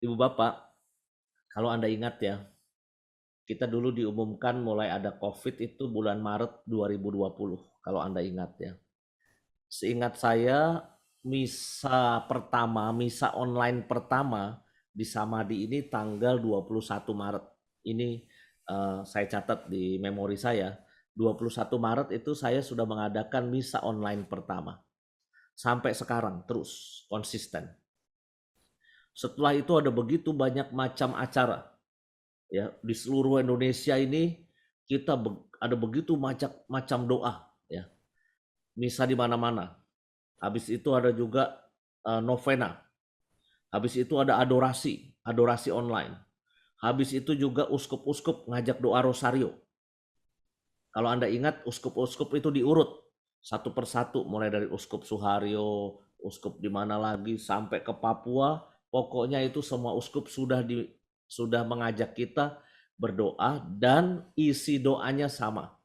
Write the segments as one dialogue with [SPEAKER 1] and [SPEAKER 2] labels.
[SPEAKER 1] Ibu Bapak, kalau Anda ingat ya, kita dulu diumumkan mulai ada COVID itu bulan Maret 2020, kalau Anda ingat ya. Seingat saya, misa online pertama di Samadi ini tanggal 21 Maret. Ini saya catat di memori saya. 21 Maret itu saya sudah mengadakan misa online pertama. Sampai sekarang terus konsisten. Setelah itu ada begitu banyak macam acara ya di seluruh Indonesia ini. Kita ada begitu macam macam doa ya, misa di mana-mana. Habis itu ada juga novena. Habis itu ada adorasi online. Habis itu juga uskup-uskup ngajak doa rosario. Kalau Anda ingat, uskup-uskup itu diurut satu persatu, mulai dari uskup Suharyo, uskup di mana lagi sampai ke Papua. Pokoknya itu semua uskup sudah mengajak kita berdoa, dan isi doanya sama,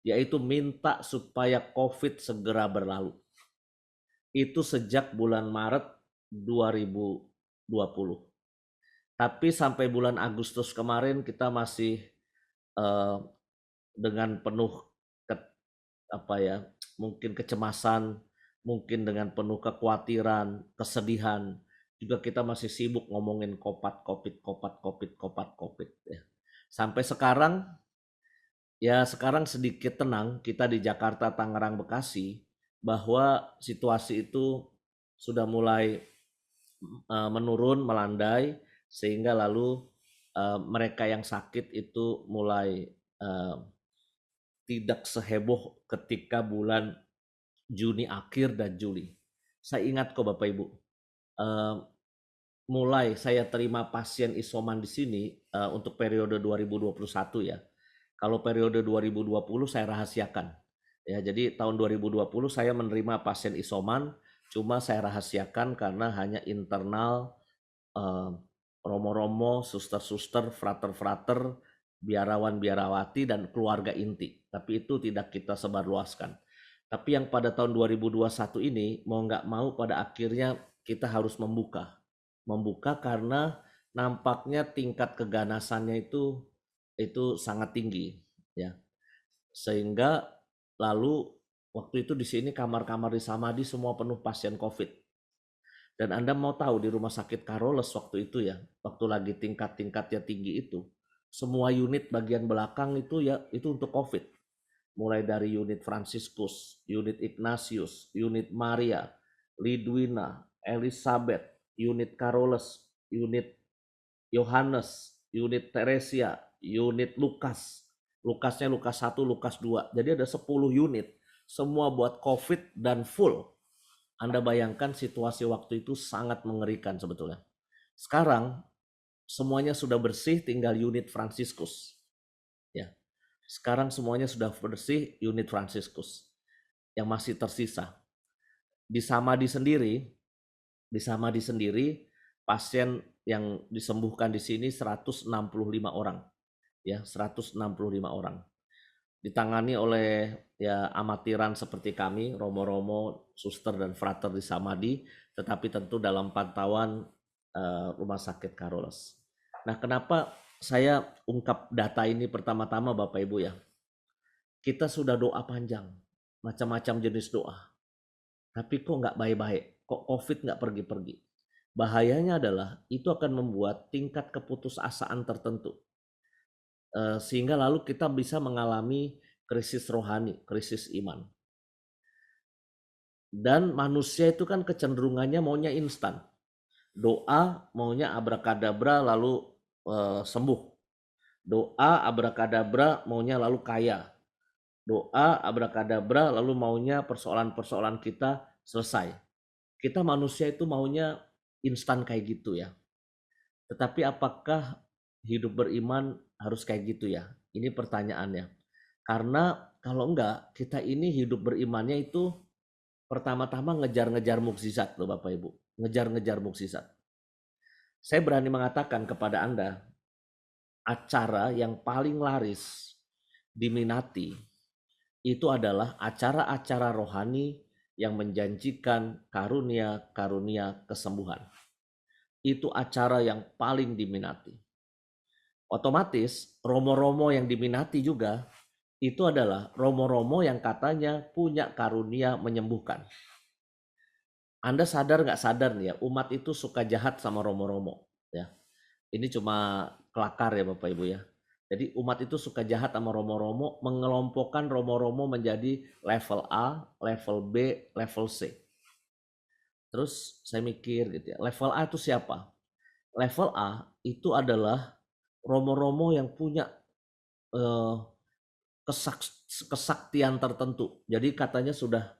[SPEAKER 1] yaitu minta supaya COVID segera berlalu. Itu sejak bulan Maret 2020. Tapi sampai bulan Agustus kemarin kita masih eh, dengan penuh ke, apa ya, mungkin kecemasan, mungkin dengan penuh kekhawatiran, kesedihan. Juga kita masih sibuk ngomongin kopat covid ya. Sampai sekarang, ya sekarang sedikit tenang kita di Jakarta, Tangerang, Bekasi, bahwa situasi itu sudah mulai menurun, melandai, sehingga lalu mereka yang sakit itu mulai uh, tidak seheboh ketika bulan Juni akhir dan Juli. Saya ingat kok Bapak Ibu, uh, mulai saya terima pasien isoman di sini untuk periode 2021 ya. Kalau periode 2020 saya rahasiakan. Ya, jadi tahun 2020 saya menerima pasien isoman, cuma saya rahasiakan karena hanya internal, eh, romo-romo, suster-suster, frater-frater, biarawan-biarawati, dan keluarga inti. Tapi itu tidak kita sebarluaskan. Tapi yang pada tahun 2021 ini, mau nggak mau pada akhirnya kita harus membuka. Membuka karena nampaknya tingkat keganasannya itu sangat tinggi ya. Sehingga lalu waktu itu di sini kamar-kamar di Samadi semua penuh pasien COVID. Dan Anda mau tahu di Rumah Sakit Carolus waktu itu ya, waktu lagi tingkat-tingkatnya tinggi itu, semua unit bagian belakang itu ya itu untuk COVID. Mulai dari unit Franciscus, unit Ignatius, unit Maria, Lidwina, Elizabeth, unit Carolus, unit Yohanes, unit Teresia, unit Lukas. Lukasnya Lukas 1, Lukas 2. Jadi ada 10 unit. Semua buat COVID dan full. Anda bayangkan situasi waktu itu sangat mengerikan sebetulnya. Sekarang semuanya sudah bersih, tinggal unit Franciscus. Ya, sekarang semuanya sudah bersih, unit Franciscus yang masih tersisa. Di Samadi sendiri, pasien yang disembuhkan di sini 165 orang. Ya, 165 orang. Ditangani oleh ya amatiran seperti kami, romo-romo, suster dan frater di Samadi, tetapi tentu dalam pantauan Rumah Sakit Carolus. Nah, kenapa saya ungkap data ini pertama-tama Bapak Ibu ya? Kita sudah doa panjang, macam-macam jenis doa, tapi kok nggak baik-baik, kok COVID nggak pergi-pergi. Bahayanya adalah itu akan membuat tingkat keputusasaan tertentu, sehingga lalu kita bisa mengalami krisis rohani, krisis iman. Dan manusia itu kan kecenderungannya maunya instan. Doa maunya abrakadabra lalu sembuh. Doa abrakadabra maunya lalu kaya. Doa abrakadabra lalu maunya persoalan-persoalan kita selesai. Kita manusia itu maunya instan kayak gitu ya. Tetapi apakah hidup beriman harus kayak gitu ya? Ini pertanyaannya. Karena kalau enggak, kita ini hidup berimannya itu pertama-tama ngejar-ngejar mukjizat loh Bapak Ibu. Ngejar-ngejar mukjizat. Saya berani mengatakan kepada Anda, acara yang paling laris diminati itu adalah acara-acara rohani yang menjanjikan karunia-karunia kesembuhan. itu acara yang paling diminati. Otomatis romo-romo yang diminati juga itu adalah romo-romo yang katanya punya karunia menyembuhkan. Anda sadar nggak sadar nih ya, umat itu suka jahat sama romo-romo. Ya, ini cuma kelakar ya Bapak Ibu ya. Jadi umat itu suka jahat sama romo-romo, mengelompokkan romo-romo menjadi level A, level B, level C. Terus saya mikir gitu ya, level A itu siapa? Level A itu adalah romo-romo yang punya eh, kesaktian tertentu. Jadi katanya sudah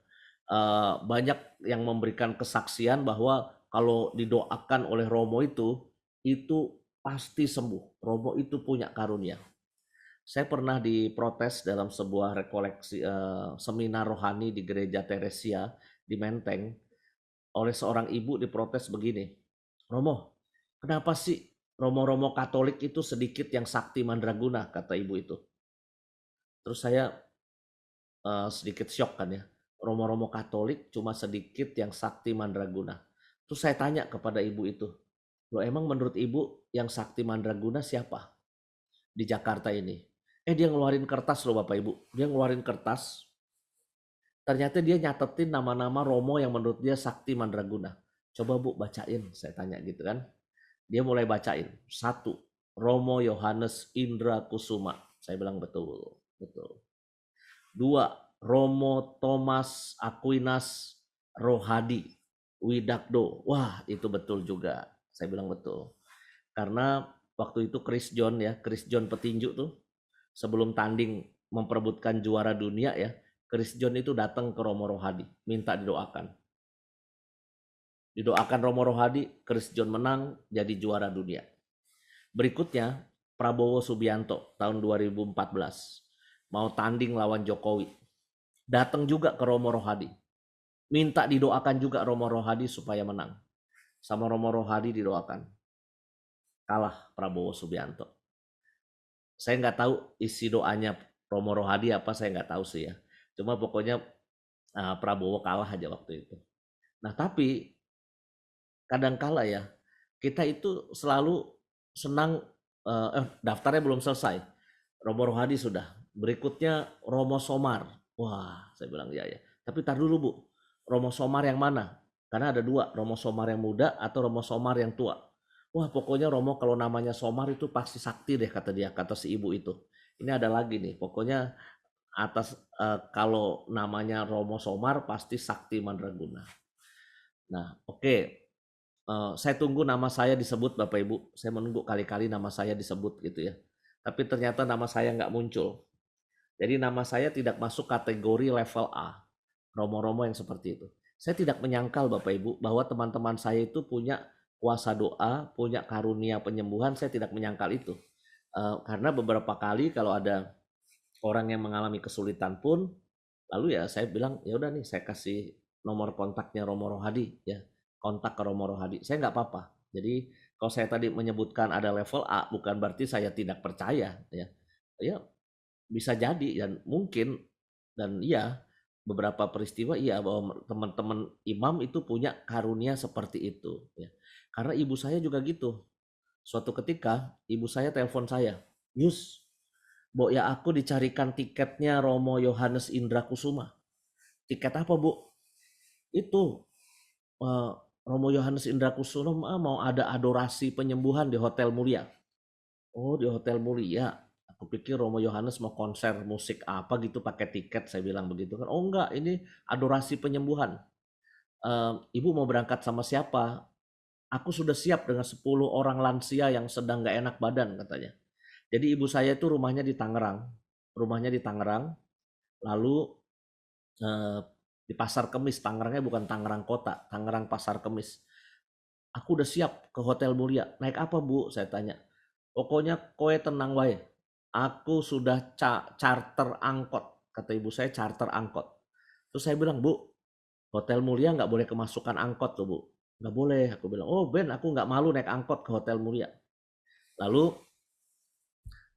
[SPEAKER 1] banyak yang memberikan kesaksian bahwa kalau didoakan oleh romo itu pasti sembuh. Romo itu punya karunia. Saya pernah diprotes dalam sebuah rekoleksi seminar rohani di gereja Teresia di Menteng oleh seorang ibu. Diprotes begini, Romo, kenapa sih romo-romo Katolik itu sedikit yang sakti mandraguna, kata ibu itu. Terus saya sedikit syok kan ya, romo-romo Katolik cuma sedikit yang sakti mandraguna. Terus saya tanya kepada ibu itu, loh emang menurut ibu yang sakti mandraguna siapa di Jakarta ini? Dia ngeluarin kertas loh Bapak Ibu, dia ngeluarin kertas. Ternyata dia nyatetin nama-nama romo yang menurut dia sakti mandraguna. Coba Bu bacain, saya tanya gitu kan. Dia mulai bacain. 1, Romo Yohanes Indra Kusuma. Saya bilang betul, betul. 2, Romo Thomas Aquinas Rohadi Widakdo. Wah, itu betul juga. Saya bilang betul. Karena waktu itu Chris John ya, Chris John petinju tuh sebelum tanding memperebutkan juara dunia ya, Chris John itu datang ke Romo Rohadi, minta didoakan. Didoakan Romo Rohadi, Chris John menang jadi juara dunia. Berikutnya Prabowo Subianto tahun 2014 mau tanding lawan Jokowi. Datang juga ke Romo Rohadi. Minta didoakan juga Romo Rohadi supaya menang. Sama Romo Rohadi didoakan. Kalah Prabowo Subianto. Saya nggak tahu isi doanya Romo Rohadi apa, saya nggak tahu sih ya. Cuma pokoknya Prabowo kalah aja waktu itu. Nah tapi kadangkala ya kita itu selalu senang, daftarnya belum selesai. Romo Rohadi sudah. Berikutnya Romo Somar. Wah, saya bilang ya ya. Tapi tar dulu Bu, Romo Somar yang mana? Karena ada dua, Romo Somar yang muda atau Romo Somar yang tua. Wah, pokoknya Romo kalau namanya Somar itu pasti sakti deh kata dia, kata si ibu itu. Ini ada lagi nih, pokoknya atas kalau namanya Romo Somar pasti sakti mandraguna. Nah, oke. Saya tunggu nama saya disebut Bapak Ibu. Saya menunggu kali-kali nama saya disebut gitu ya. Tapi ternyata nama saya nggak muncul. Jadi nama saya tidak masuk kategori level A. Romo-romo yang seperti itu. Saya tidak menyangkal Bapak Ibu bahwa teman-teman saya itu punya kuasa doa, punya karunia penyembuhan. Saya tidak menyangkal itu. Karena beberapa kali kalau ada orang yang mengalami kesulitan pun, lalu ya saya bilang ya udah nih saya kasih nomor kontaknya Romo Rohadi ya, kontak ke Romo Rohadi. Saya nggak apa-apa. Jadi kalau saya tadi menyebutkan ada level A bukan berarti saya tidak percaya ya. Ya bisa jadi dan mungkin dan iya beberapa peristiwa iya bahwa teman-teman imam itu punya karunia seperti itu ya. Karena ibu saya juga gitu. Suatu ketika ibu saya telepon saya, Yus, Bu ya aku dicarikan tiketnya Romo Yohanes Indra Kusuma. Tiket apa Bu? Itu eh, Romo Yohanes Indra Kusuma mau ada adorasi penyembuhan di Hotel Mulia. Oh di Hotel Mulia. Aku pikir Romo Yohanes mau konser musik apa gitu pakai tiket. Saya bilang begitu kan. Oh enggak, ini adorasi penyembuhan. Ibu mau berangkat sama siapa? Aku sudah siap dengan 10 orang lansia yang sedang gak enak badan katanya. Jadi ibu saya itu rumahnya di Tangerang. Rumahnya di Tangerang. Lalu eh, di Pasar Kemis, Tangerangnya bukan Tangerang Kota, Tangerang Pasar Kemis. Aku udah siap ke Hotel Mulia. Naik apa Bu? Saya tanya. Pokoknya kowe tenang wae. Aku sudah charter angkot. Kata ibu saya charter angkot. Terus saya bilang, Bu, Hotel Mulia nggak boleh kemasukan angkot tuh Bu. Nggak boleh. Aku bilang, oh Ben aku nggak malu naik angkot ke Hotel Mulia. Lalu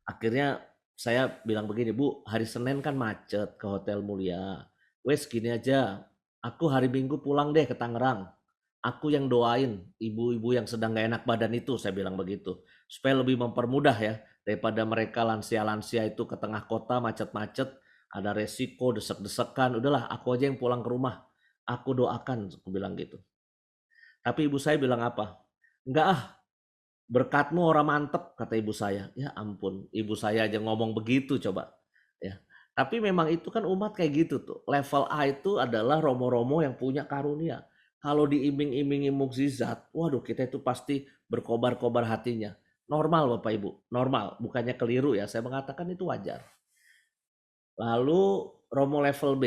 [SPEAKER 1] akhirnya saya bilang begini, Bu, hari Senin kan macet ke Hotel Mulia. Wes gini aja, aku hari Minggu pulang deh ke Tangerang. Aku yang doain ibu-ibu yang sedang gak enak badan itu, saya bilang begitu. Supaya lebih mempermudah ya, daripada mereka lansia-lansia itu ke tengah kota macet-macet, ada resiko desek-desekan, udahlah aku aja yang pulang ke rumah. Aku doakan, aku bilang gitu. Tapi ibu saya bilang apa? Enggak ah, berkatmu orang mantep, kata ibu saya. Ya ampun, ibu saya aja ngomong begitu coba. Ya. Tapi memang itu kan umat kayak gitu tuh. Level A itu adalah romo-romo yang punya karunia. Kalau diiming-imingi mukjizat, waduh kita itu pasti berkobar-kobar hatinya. Normal Bapak Ibu, normal. Bukannya keliru ya, saya mengatakan itu wajar. Lalu romo level B.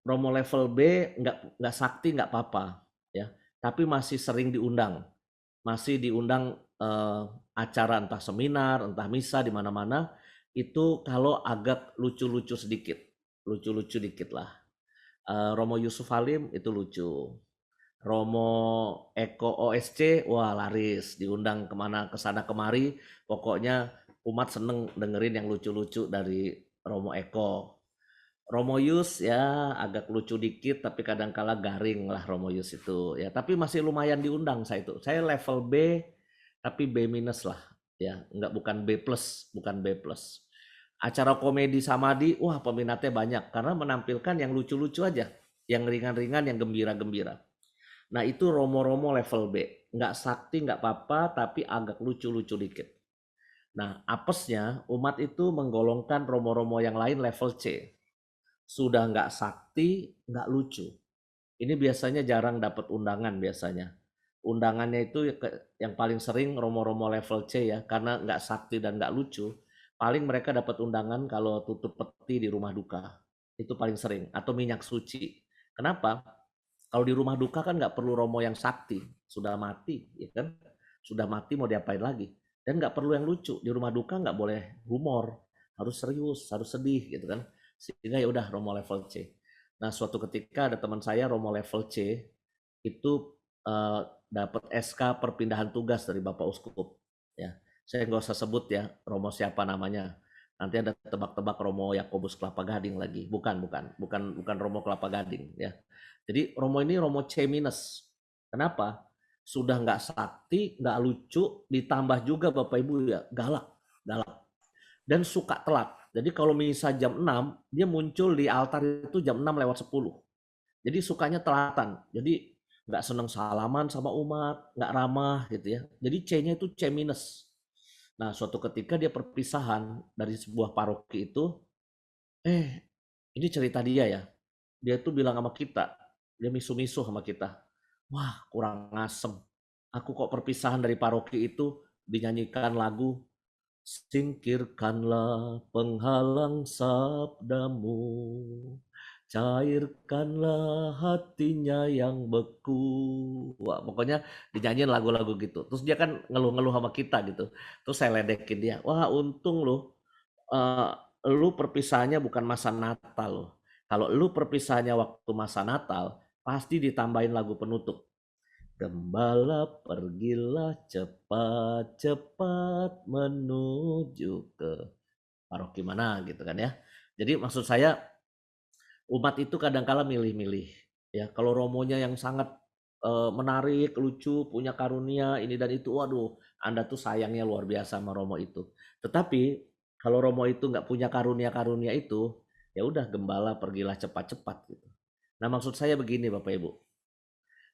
[SPEAKER 1] Romo level B nggak sakti nggak apa-apa ya. Tapi masih sering diundang. Masih diundang acara entah seminar, entah misa di mana-mana itu kalau agak lucu-lucu sedikit. Lucu-lucu dikit lah. Romo Yusuf Halim itu lucu. Romo Eko OSC, wah laris, diundang kemana kesana kemari, pokoknya umat seneng dengerin yang lucu-lucu dari Romo Eko. Romo Yus ya agak lucu dikit tapi kadang-kala garing lah Romo Yus itu ya, tapi masih lumayan diundang saya itu. Saya level B tapi B minus lah ya, enggak, bukan B plus, bukan B plus. Acara komedi Samadi, wah peminatnya banyak karena menampilkan yang lucu-lucu aja, yang ringan-ringan, yang gembira-gembira. Nah itu romo-romo level B, nggak sakti nggak apa-apa tapi agak lucu-lucu dikit. Nah apesnya umat itu menggolongkan romo-romo yang lain level C, sudah nggak sakti nggak lucu. Ini biasanya jarang dapat undangan biasanya. Undangannya itu yang paling sering romo-romo level C ya, karena nggak sakti dan nggak lucu. Paling mereka dapat undangan kalau tutup peti di rumah duka. Itu paling sering. Atau minyak suci. Kenapa? Kalau di rumah duka kan nggak perlu romo yang sakti, sudah mati, ya kan? Sudah mati mau diapain lagi? Dan nggak perlu yang lucu. Di rumah duka nggak boleh humor, harus serius, harus sedih, gitu kan? Sehingga ya udah romo level C. Nah suatu ketika ada teman saya romo level C itu dapat SK perpindahan tugas dari Bapak Uskup. Ya, saya nggak usah sebut ya romo siapa namanya. Nanti ada tebak-tebak Romo Yakobus Kelapa Gading lagi. Bukan Romo Kelapa Gading ya. Jadi Romo ini Romo C minus. Kenapa? Sudah nggak sakti, nggak lucu, ditambah juga Bapak Ibu ya galak, galak dan suka telat. Jadi kalau misa jam 6, dia muncul di altar itu jam 6 lewat 10. Jadi sukanya telatan. Jadi nggak seneng salaman sama umat, nggak ramah gitu ya. Jadi C-nya itu C minus. Nah, suatu ketika dia perpisahan dari sebuah paroki itu, ini cerita dia ya. Dia tuh bilang sama kita, dia misu-misu sama kita. Wah, kurang asem. Aku kok perpisahan dari paroki itu dinyanyikan lagu singkirkanlah penghalang sabdamu, cairkanlah hatinya yang beku. Wah, pokoknya dinyanyiin lagu-lagu gitu. Terus dia kan ngeluh-ngeluh sama kita gitu. Terus saya ledekin dia. Wah, untung lu, eh, lu perpisahannya bukan masa Natal loh. Kalau lu perpisahannya waktu masa Natal, pasti ditambahin lagu penutup. Gembala pergilah cepat-cepat menuju ke paroki mana gitu kan ya. Jadi maksud saya umat itu kadang-kala milih-milih ya. Kalau romonya yang sangat menarik, lucu, punya karunia ini dan itu, waduh, Anda tuh sayangnya luar biasa sama romo itu. Tetapi kalau romo itu nggak punya karunia-karunia itu, ya udah gembala pergilah cepat-cepat gitu. Nah maksud saya begini Bapak Ibu,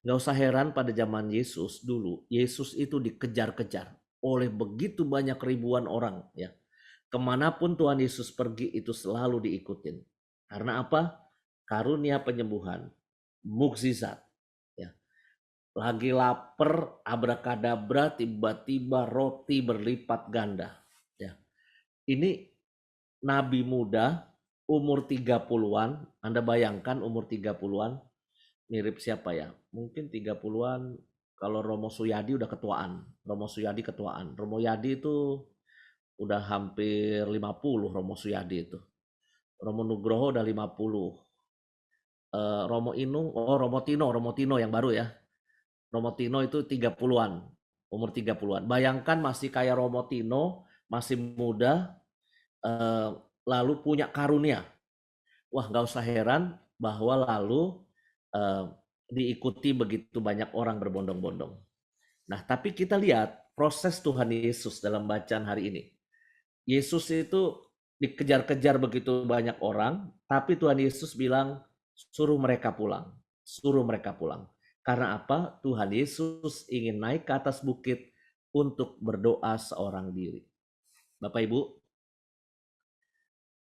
[SPEAKER 1] nggak usah heran pada zaman Yesus dulu, Yesus itu dikejar-kejar oleh begitu banyak ribuan orang ya. Kemanapun Tuhan Yesus pergi itu selalu diikutin. Karena apa? Karunia penyembuhan, mukjizat. Ya. Lagi lapar, abrakadabra, tiba-tiba roti berlipat ganda. Ya. Ini nabi muda, umur 30-an, Anda bayangkan umur 30-an, mirip siapa ya? Mungkin 30-an, kalau Romo Suyadi udah ketuaan. Romo Suyadi ketuaan. Romo Yadi itu udah hampir 50 Romo Suyadi itu. Romo Nugroho udah 50. Romo Inung, Romo Tino yang baru ya. Romo Tino itu 30-an, umur 30-an. Bayangkan masih kayak Romo Tino, masih muda, eh, lalu punya karunia. Wah, nggak usah heran bahwa lalu eh, diikuti begitu banyak orang berbondong-bondong. Nah, tapi kita lihat proses Tuhan Yesus dalam bacaan hari ini. Yesus itu dikejar-kejar begitu banyak orang, tapi Tuhan Yesus bilang, suruh mereka pulang. Suruh mereka pulang. Karena apa? Tuhan Yesus ingin naik ke atas bukit untuk berdoa seorang diri. Bapak Ibu,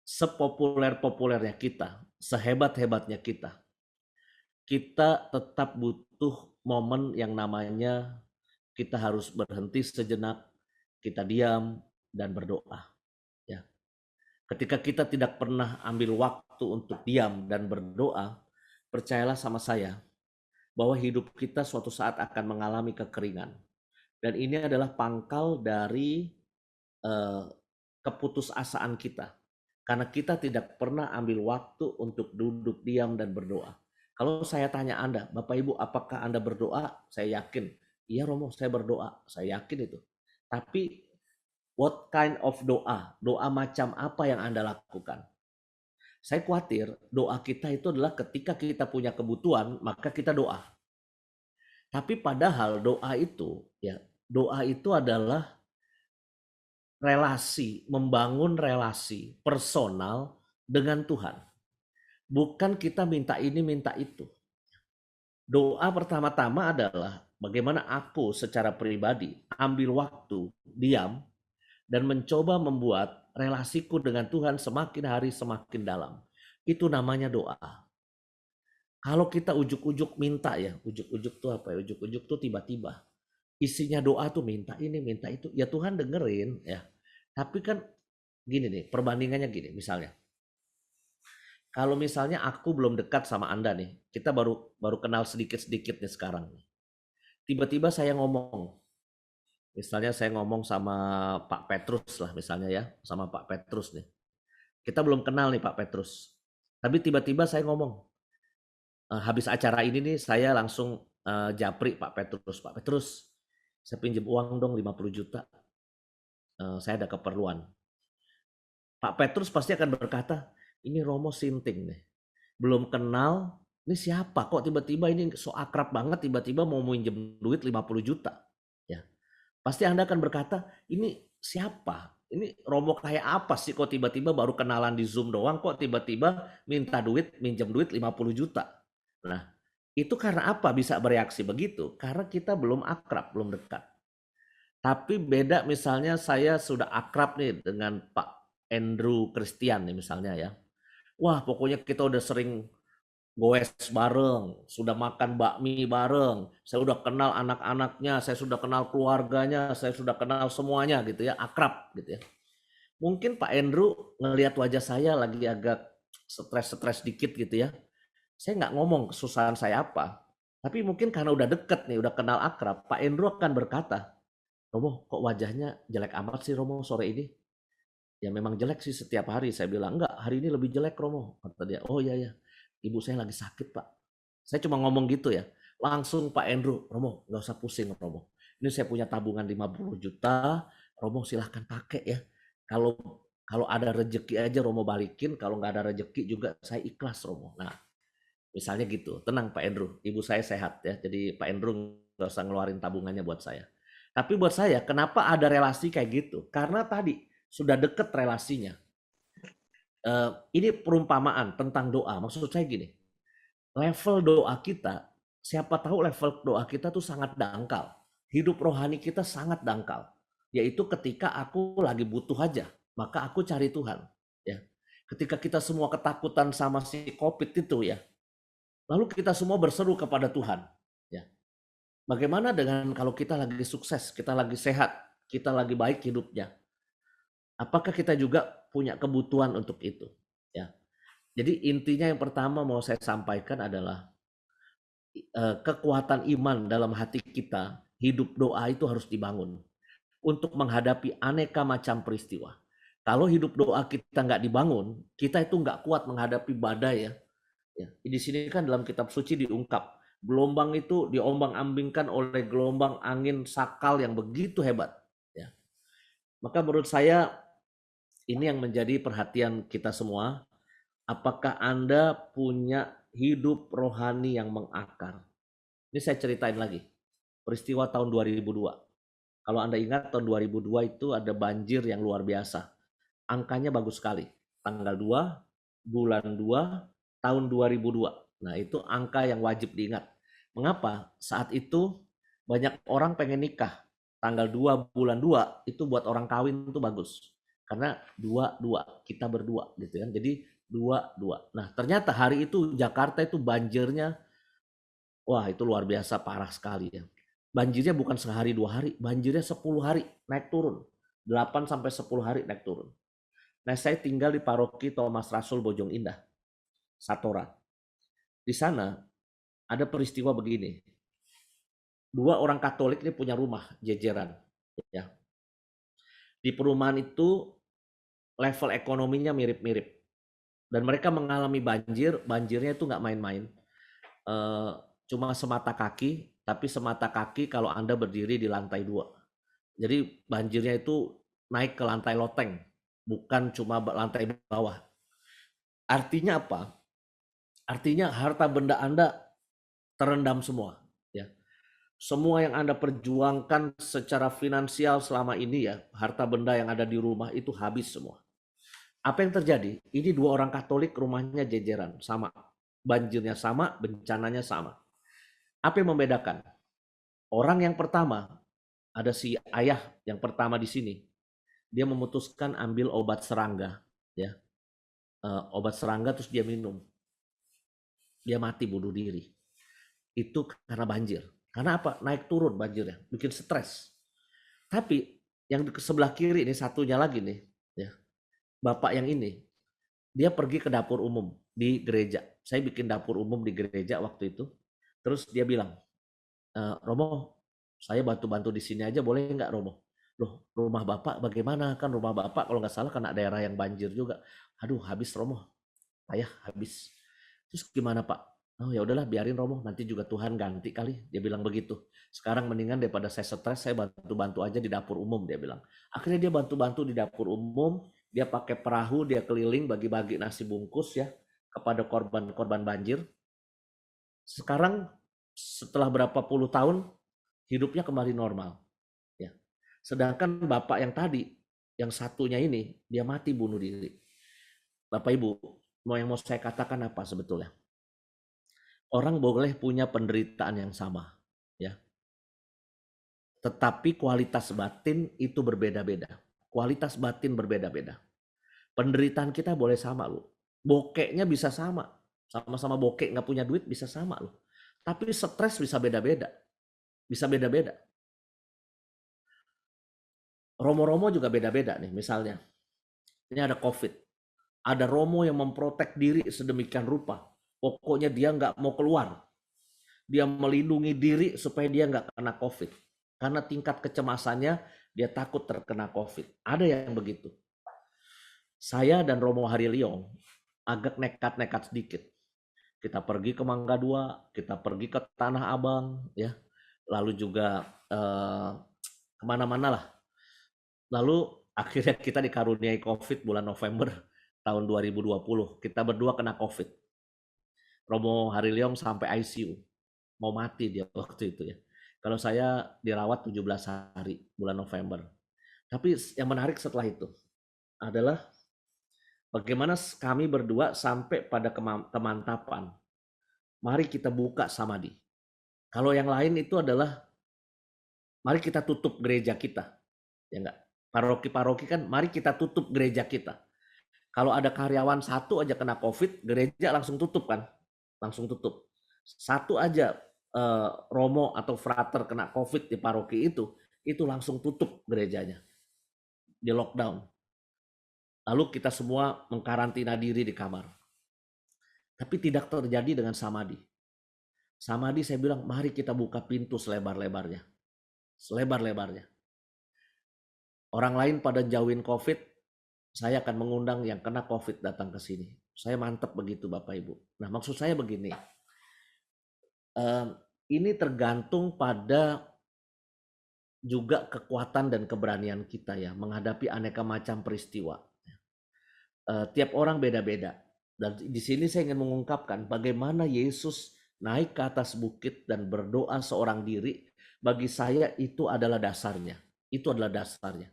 [SPEAKER 1] sepopuler-populernya kita, sehebat-hebatnya kita tetap butuh momen yang namanya kita harus berhenti sejenak, kita diam dan berdoa. Ya. Ketika kita tidak pernah ambil waktu untuk diam dan berdoa, percayalah sama saya bahwa hidup kita suatu saat akan mengalami kekeringan. Dan ini adalah pangkal dari eh, keputusasaan kita. Karena kita tidak pernah ambil waktu untuk duduk diam dan berdoa. Kalau saya tanya Anda, Bapak Ibu, apakah Anda berdoa? Saya yakin. Iya Romo, saya berdoa. Saya yakin itu. Tapi what kind of doa? Doa macam apa yang Anda lakukan? Saya khawatir doa kita itu adalah ketika kita punya kebutuhan, maka kita doa. Tapi padahal doa itu adalah relasi, membangun relasi personal dengan Tuhan. Bukan kita minta ini, minta itu. Doa pertama-tama adalah bagaimana aku secara pribadi ambil waktu, diam, dan mencoba membuat relasiku dengan Tuhan semakin hari semakin dalam. Itu namanya doa. Kalau kita ujuk-ujuk minta ya, ujuk-ujuk tuh apa ya? Ujuk-ujuk tuh tiba-tiba. Isinya doa tuh minta ini, minta itu. Ya Tuhan dengerin ya. Tapi kan gini nih, perbandingannya gini misalnya. Kalau misalnya aku belum dekat sama Anda nih, kita baru kenal sedikit-sedikit nih sekarang. Tiba-tiba saya ngomong, misalnya saya ngomong sama Pak Petrus lah misalnya ya, sama Pak Petrus nih. Kita belum kenal nih Pak Petrus. Tapi tiba-tiba saya ngomong, habis acara ini nih saya langsung japri Pak Petrus. Pak Petrus, saya pinjam uang dong 50 juta. Saya ada keperluan. Pak Petrus pasti akan berkata, ini Romo sinting nih. Belum kenal, ini siapa kok tiba-tiba ini so akrab banget tiba-tiba mau minjem duit 50 juta. Ya. Pasti Anda akan berkata, ini siapa? Ini Romo kayak apa sih kok tiba-tiba baru kenalan di Zoom doang kok tiba-tiba minta duit, minjem duit 50 juta. Nah, itu karena apa bisa bereaksi begitu? Karena kita belum akrab, belum dekat. Tapi beda misalnya saya sudah akrab nih dengan Pak Andrew Christian nih misalnya ya. Wah, pokoknya kita udah sering goes bareng, sudah makan bakmi bareng, saya udah kenal anak-anaknya, saya sudah kenal keluarganya, saya sudah kenal semuanya gitu ya, akrab gitu ya. Mungkin Pak Andrew ngelihat wajah saya lagi agak stres-stres dikit gitu ya. Saya nggak ngomong kesusahan saya apa, tapi mungkin karena udah deket nih, udah kenal akrab, Pak Andrew akan berkata, Romo kok wajahnya jelek amat sih Romo sore ini? Ya memang jelek sih setiap hari. Saya bilang, enggak hari ini lebih jelek Romo. Kata dia, oh iya ya, ibu saya lagi sakit Pak. Saya cuma ngomong gitu ya. Langsung Pak Andrew, Romo nggak usah pusing Romo. Ini saya punya tabungan 50 juta, Romo silahkan pakai ya. Kalau kalau ada rezeki aja Romo balikin, kalau nggak ada rezeki juga saya ikhlas Romo. Nah misalnya gitu, tenang Pak Andrew, ibu saya sehat ya. Jadi Pak Andrew nggak usah ngeluarin tabungannya buat saya. Tapi buat saya, kenapa ada relasi kayak gitu? Karena tadi sudah deket relasinya. Ini perumpamaan tentang doa. Maksud saya gini, level doa kita, siapa tahu level doa kita tuh sangat dangkal. Hidup rohani kita sangat dangkal. Yaitu ketika aku lagi butuh aja, maka aku cari Tuhan. Ya. Ketika kita semua ketakutan sama si COVID itu ya, lalu kita semua berseru kepada Tuhan. Ya. Bagaimana dengan kalau kita lagi sukses, kita lagi sehat, kita lagi baik hidupnya? Apakah kita juga punya kebutuhan untuk itu? Ya. Jadi intinya yang pertama mau saya sampaikan adalah kekuatan iman dalam hati kita, hidup doa itu harus dibangun untuk menghadapi aneka macam peristiwa. Kalau hidup doa kita nggak dibangun, kita itu nggak kuat menghadapi badai ya. Ya. Di sini kan dalam kitab suci diungkap, gelombang itu diombang-ambingkan oleh gelombang angin sakal yang begitu hebat. Ya. Maka menurut saya ini yang menjadi perhatian kita semua. Apakah Anda punya hidup rohani yang mengakar. Ini saya ceritain lagi. Peristiwa tahun 2002. Kalau Anda ingat tahun 2002 itu ada banjir yang luar biasa. Angkanya bagus sekali. Tanggal 2, bulan 2, tahun 2002. Nah, itu angka yang wajib diingat. Mengapa? Saat itu banyak orang pengen nikah. Tanggal 2 bulan 2 itu buat orang kawin itu bagus. Karena 2-2, kita berdua gitu kan. Jadi 2-2. Nah, ternyata hari itu Jakarta itu banjirnya, wah itu luar biasa parah sekali ya. Banjirnya bukan sehari 2 hari, banjirnya 10 hari naik turun. 8 sampai 10 hari naik turun. Nah, saya tinggal di paroki Thomas Rasul Bojong Indah, Satoran. Di sana ada peristiwa begini. 2 orang Katolik ini punya rumah jejeran. Ya. Di perumahan itu level ekonominya mirip-mirip. Dan mereka mengalami banjir, banjirnya itu nggak main-main. Cuma semata kaki, tapi semata kaki kalau Anda berdiri di lantai 2. Jadi banjirnya itu naik ke lantai loteng, bukan cuma lantai bawah. Artinya apa? Artinya harta benda Anda terendam semua. Ya. Semua yang Anda perjuangkan secara finansial selama ini ya, harta benda yang ada di rumah itu habis semua. Apa yang terjadi? Ini 2 orang Katolik rumahnya jejeran, sama. Banjirnya sama, bencananya sama. Apa yang membedakan? Orang yang pertama, ada si ayah yang pertama di sini. Dia memutuskan ambil obat serangga, ya. Obat serangga terus dia minum. Dia mati bunuh diri. Itu karena banjir. Karena apa? Naik turun banjirnya, bikin stres. Tapi yang di sebelah kiri ini satunya lagi nih, ya. Bapak yang ini, dia pergi ke dapur umum di gereja. Saya bikin dapur umum di gereja waktu itu. Terus dia bilang, Romo, saya bantu-bantu di sini aja boleh nggak Romo? Loh, rumah Bapak bagaimana? Kan rumah Bapak kalau nggak salah kena daerah yang banjir juga. Aduh, habis Romo. Ayah habis. Terus gimana Pak? Oh ya udahlah biarin Romo, nanti juga Tuhan ganti kali. Dia bilang begitu. Sekarang mendingan daripada saya stres, saya bantu-bantu aja di dapur umum, dia bilang. Akhirnya dia bantu-bantu di dapur umum, dia pakai perahu, dia keliling bagi-bagi nasi bungkus ya kepada korban-korban banjir. Sekarang setelah berapa puluh tahun hidupnya kembali normal. Ya. Sedangkan bapak yang tadi, yang satunya ini, dia mati bunuh diri. Bapak Ibu, mau saya katakan apa sebetulnya? Orang boleh punya penderitaan yang sama, ya. Tetapi kualitas batin itu berbeda-beda. Kualitas batin berbeda-beda. Penderitaan kita boleh sama loh. Bokeknya bisa sama. Sama-sama bokek nggak punya duit bisa sama loh. Tapi stres bisa beda-beda. Bisa beda-beda. Romo-romo juga beda-beda nih misalnya. Ini ada COVID. Ada romo yang memprotek diri sedemikian rupa. Pokoknya dia nggak mau keluar. Dia melindungi diri supaya dia nggak kena COVID. Karena tingkat kecemasannya dia takut terkena COVID. Ada yang begitu. Saya dan Romo Hariliong agak nekat-nekat sedikit. Kita pergi ke Mangga Dua, kita pergi ke Tanah Abang, ya. Lalu juga kemana-mana lah. Lalu akhirnya kita dikaruniai COVID bulan November tahun 2020. Kita berdua kena COVID. Romo Hariliong sampai ICU. Mau mati dia waktu itu ya. Kalau saya dirawat 17 hari bulan November. Tapi yang menarik setelah itu adalah bagaimana kami berdua sampai pada kemantapan. Mari kita buka samadhi. Kalau yang lain itu adalah mari kita tutup gereja kita. Ya enggak? Paroki-paroki kan mari kita tutup gereja kita. Kalau ada karyawan satu aja kena COVID, gereja langsung tutup kan? Langsung tutup. Satu aja romo atau frater kena COVID di paroki itu langsung tutup gerejanya. Di lockdown. Lalu kita semua mengkarantina diri di kamar. Tapi tidak terjadi dengan samadhi. Samadhi saya bilang, mari kita buka pintu selebar-lebarnya. Selebar-lebarnya. Orang lain pada jauhin COVID, saya akan mengundang yang kena COVID datang ke sini. Saya mantap begitu Bapak Ibu. Nah maksud saya begini, ini tergantung pada juga kekuatan dan keberanian kita ya menghadapi aneka macam peristiwa. Tiap orang beda-beda Dan di sini saya ingin mengungkapkan bagaimana Yesus naik ke atas bukit dan berdoa seorang diri. Bagi saya itu adalah dasarnya. Itu adalah dasarnya.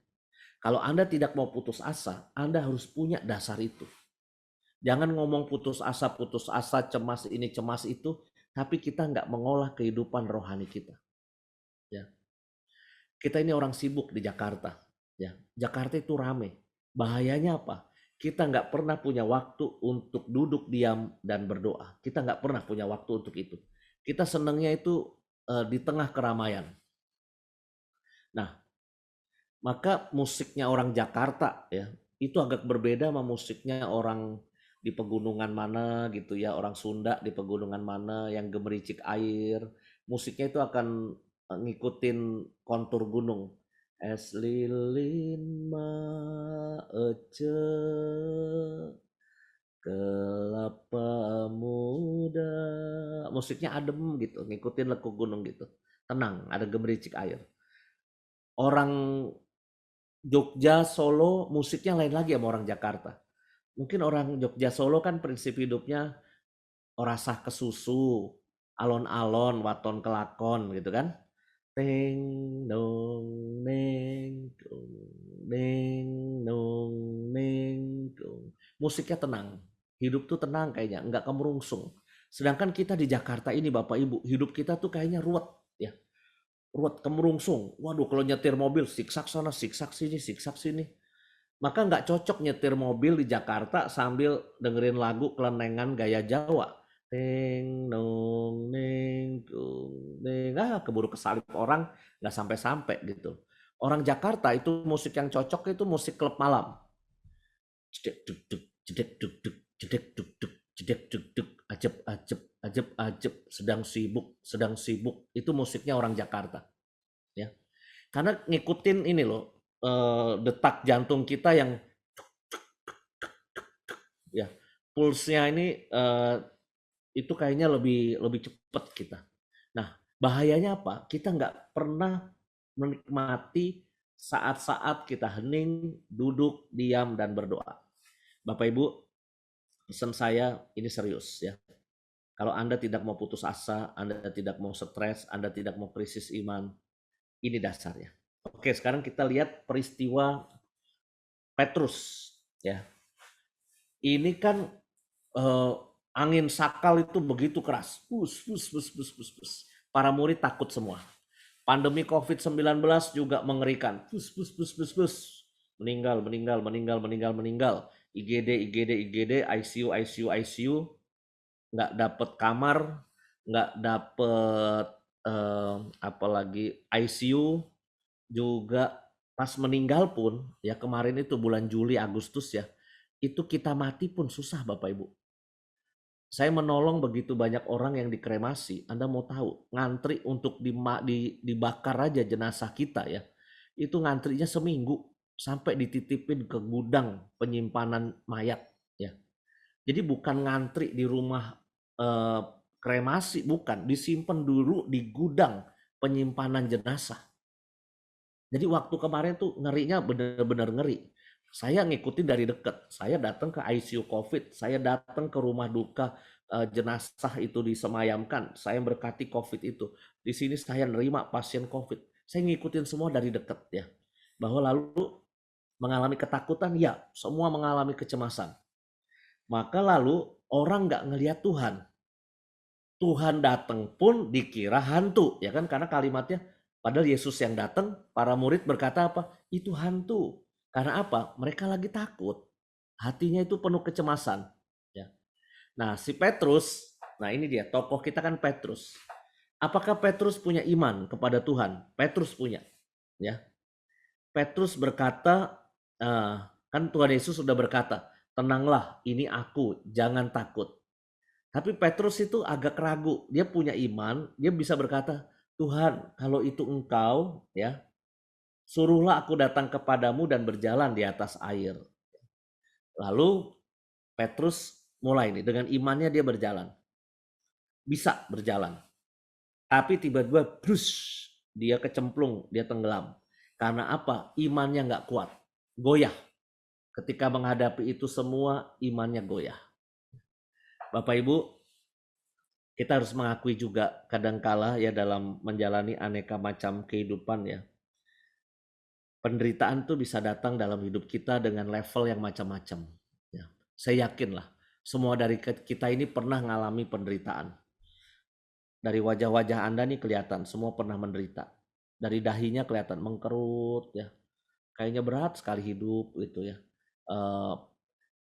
[SPEAKER 1] Kalau Anda tidak mau putus asa, Anda harus punya dasar itu. Jangan ngomong putus asa, cemas ini, cemas itu, tapi kita nggak mengolah kehidupan rohani kita. Ya, kita ini orang sibuk di Jakarta. Ya, Jakarta itu rame. Bahayanya apa? Kita nggak pernah punya waktu untuk duduk diam dan berdoa. Kita nggak pernah punya waktu untuk itu. Kita senangnya itu di tengah keramaian. Nah, maka musiknya orang Jakarta ya itu agak berbeda sama musiknya orang di pegunungan mana gitu ya, orang Sunda di pegunungan mana yang gemericik air. Musiknya itu akan ngikutin kontur gunung. Es lilin ece kelapa muda. Musiknya adem gitu, ngikutin lekuk gunung gitu. Tenang, ada gemericik air. Orang Jogja, Solo musiknya lain lagi sama orang Jakarta. Mungkin orang Jogja, Solo kan prinsip hidupnya orasah kesusu, alon-alon, waton kelakon gitu kan. Teng dong neng dong neng dong neng dong. Musiknya tenang. Hidup tuh tenang kayaknya, enggak kemerungsung. Sedangkan kita di Jakarta ini Bapak Ibu, hidup kita tuh kayaknya ruwet ya. Ruwet kemerungsung. Waduh, kalau nyetir mobil siksak sana, siksak sini, siksak sini. Maka nggak cocok nyetir mobil di Jakarta sambil dengerin lagu kelenengan gaya Jawa. Teng nong neng tung neng, keburu kesalip orang nggak sampai-sampai gitu. Orang Jakarta itu musik yang cocok itu musik klub malam. Jedek duk duk, jedek duk duk, jedek duk duk, jedek duk duk, ajep ajep, ajep ajep, sedang sibuk. Itu musiknya orang Jakarta. Ya, karena ngikutin ini loh, detak jantung kita yang ya pulsnya ini itu kayaknya lebih lebih cepat kita. Nah, bahayanya apa? Kita nggak pernah menikmati saat-saat kita hening, duduk, diam, dan berdoa. Bapak Ibu, pesan saya ini serius ya. Kalau Anda tidak mau putus asa, Anda tidak mau stres, Anda tidak mau krisis iman, ini dasarnya. Oke, sekarang kita lihat peristiwa Petrus ya. Ini kan angin sakal itu begitu keras. Pus, pus, pus, pus, pus, pus. Para murid takut semua. Pandemi COVID-19 juga mengerikan. Pus, pus, pus, pus, pus. Meninggal, meninggal, meninggal, meninggal, meninggal. IGD, IGD, IGD, ICU, ICU, ICU. Nggak dapet kamar, nggak dapet apalagi ICU. Juga pas meninggal pun, ya kemarin itu bulan Juli, Agustus ya, itu kita mati pun susah Bapak Ibu. Saya menolong begitu banyak orang yang dikremasi. Anda mau tahu, ngantri untuk dibakar aja jenazah kita ya. Itu ngantrinya seminggu sampai dititipin ke gudang penyimpanan mayat ya. Jadi bukan ngantri di rumah kremasi, bukan, disimpan dulu di gudang penyimpanan jenazah. Jadi waktu kemarin tuh ngerinya benar-benar ngeri. Saya ngikutin dari dekat. Saya datang ke ICU COVID, saya datang ke rumah duka jenazah itu disemayamkan. Saya berkati COVID itu. Di sini saya nerima pasien COVID. Saya ngikutin semua dari dekat ya. Bahwa lalu mengalami ketakutan, ya semua mengalami kecemasan. Maka lalu orang nggak ngelihat Tuhan. Tuhan datang pun dikira hantu, ya kan? Karena kalimatnya, padahal Yesus yang datang, para murid berkata apa? Itu hantu. Karena apa? Mereka lagi takut. Hatinya itu penuh kecemasan. Ya. Nah, si Petrus, nah ini dia, tokoh kita kan Petrus. Apakah Petrus punya iman kepada Tuhan? Petrus punya. Ya. Petrus berkata, kan Tuhan Yesus sudah berkata, tenanglah, ini aku, jangan takut. Tapi Petrus itu agak ragu. Dia punya iman, dia bisa berkata, Tuhan, kalau itu engkau, ya, suruhlah aku datang kepadamu dan berjalan di atas air. Lalu Petrus mulai nih, dengan imannya dia berjalan. Bisa berjalan. Tapi tiba-tiba brus, dia kecemplung, dia tenggelam. Karena apa? Imannya nggak kuat. Goyah. Ketika menghadapi itu semua, imannya goyah. Bapak Ibu, kita harus mengakui juga kadangkala ya dalam menjalani aneka macam kehidupan ya, penderitaan tuh bisa datang dalam hidup kita dengan level yang macam-macam. Ya, saya yakin lah, semua dari kita ini pernah mengalami penderitaan. Dari wajah-wajah Anda nih kelihatan semua pernah menderita. Dari dahinya kelihatan mengkerut ya, kayaknya berat sekali hidup gitu ya. Eh,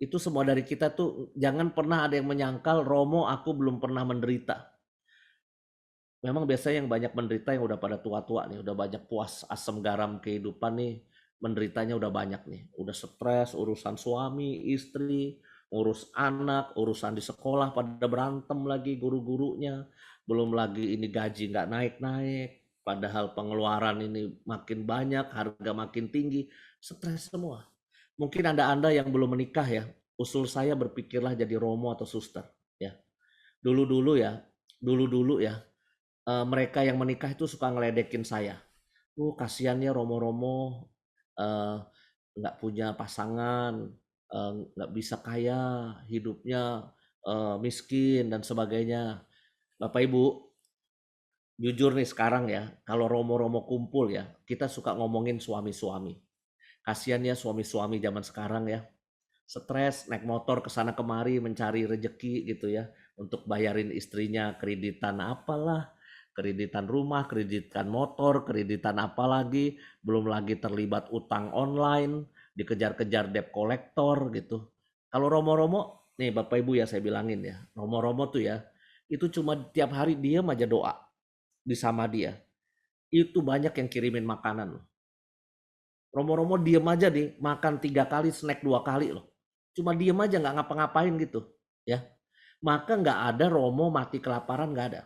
[SPEAKER 1] itu semua dari kita tuh jangan pernah ada yang menyangkal Romo aku belum pernah menderita. Memang biasanya yang banyak menderita yang udah pada tua-tua nih, udah banyak puas asam garam kehidupan nih, menderitanya udah banyak nih, udah stres urusan suami, istri, urus anak, urusan di sekolah pada berantem lagi guru-gurunya, belum lagi ini gaji nggak naik-naik, padahal pengeluaran ini makin banyak, harga makin tinggi, stres semua. Mungkin Anda yang belum menikah ya, usul saya berpikirlah jadi romo atau suster ya. Dulu-dulu ya, dulu-dulu ya, mereka yang menikah itu suka ngeledekin saya. Kasihannya Romo-Romo eh, nggak punya pasangan, nggak bisa kaya, hidupnya miskin dan sebagainya. Bapak Ibu, jujur nih sekarang ya, kalau Romo-Romo kumpul ya, kita suka ngomongin suami-suami. Kasihannya suami-suami zaman sekarang ya, stres naik motor ke sana kemari mencari rejeki gitu ya untuk bayarin istrinya kreditan apalah, kreditan rumah, kreditan motor, kreditan apa lagi, belum lagi terlibat utang online, dikejar-kejar debt collector gitu. Kalau romo-romo nih Bapak Ibu ya saya bilangin ya, romo-romo tuh ya itu cuma tiap hari diam aja doa di sama dia. Itu banyak yang kirimin makanan loh. Romo-romo diem aja nih, makan 3 kali, snack 2 kali loh. Cuma diem aja nggak ngapa-ngapain gitu, ya. Maka nggak ada Romo mati kelaparan, nggak ada.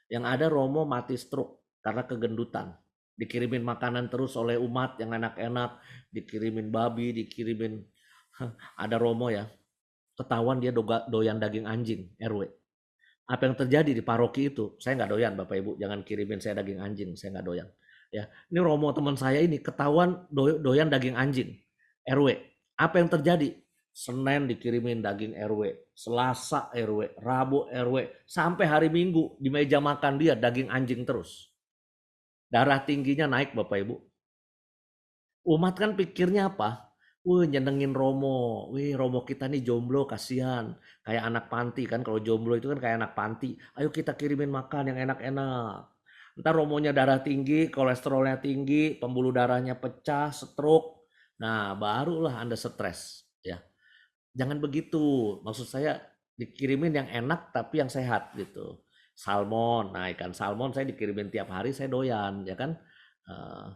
[SPEAKER 1] Yang ada Romo mati stroke karena kegendutan. Dikirimin makanan terus oleh umat yang enak-enak, dikirimin babi, dikirimin ada Romo ya, ketahuan dia doyan daging anjing RW. Apa yang terjadi di paroki itu? Saya nggak doyan Bapak Ibu, jangan kirimin saya daging anjing, saya nggak doyan. Ya, ini Romo teman saya ini ketahuan doyan daging anjing RW. Apa yang terjadi? Senin dikirimin daging RW, Selasa RW, Rabu RW, sampai hari Minggu di meja makan dia daging anjing terus. Darah tingginya naik Bapak Ibu. Umat kan pikirnya apa? Wih nyenengin Romo, wih Romo kita nih jomblo kasihan, kayak anak panti kan, kalau jomblo itu kan kayak anak panti. Ayo kita kirimin makan yang enak-enak. Ntar Romonya darah tinggi, kolesterolnya tinggi, pembuluh darahnya pecah, stroke. Nah barulah Anda stres ya. Jangan begitu, maksud saya dikirimin yang enak tapi yang sehat gitu. Salmon, nah ikan salmon saya dikirimin tiap hari saya doyan ya kan. Eh,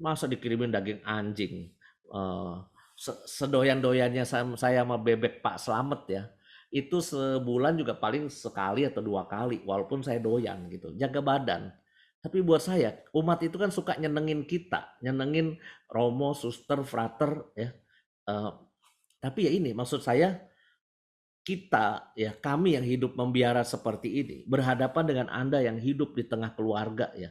[SPEAKER 1] Masa dikirimin daging anjing. Eh, Sedoyan-doyannya saya sama bebek Pak Slamet ya. Itu sebulan juga paling sekali atau 2 kali walaupun saya doyan gitu. Jaga badan. Tapi buat saya umat itu kan suka nyenengin kita, nyenengin Romo, suster, frater ya. Eh, tapi ya ini maksud saya kita ya kami yang hidup membiara seperti ini berhadapan dengan Anda yang hidup di tengah keluarga ya,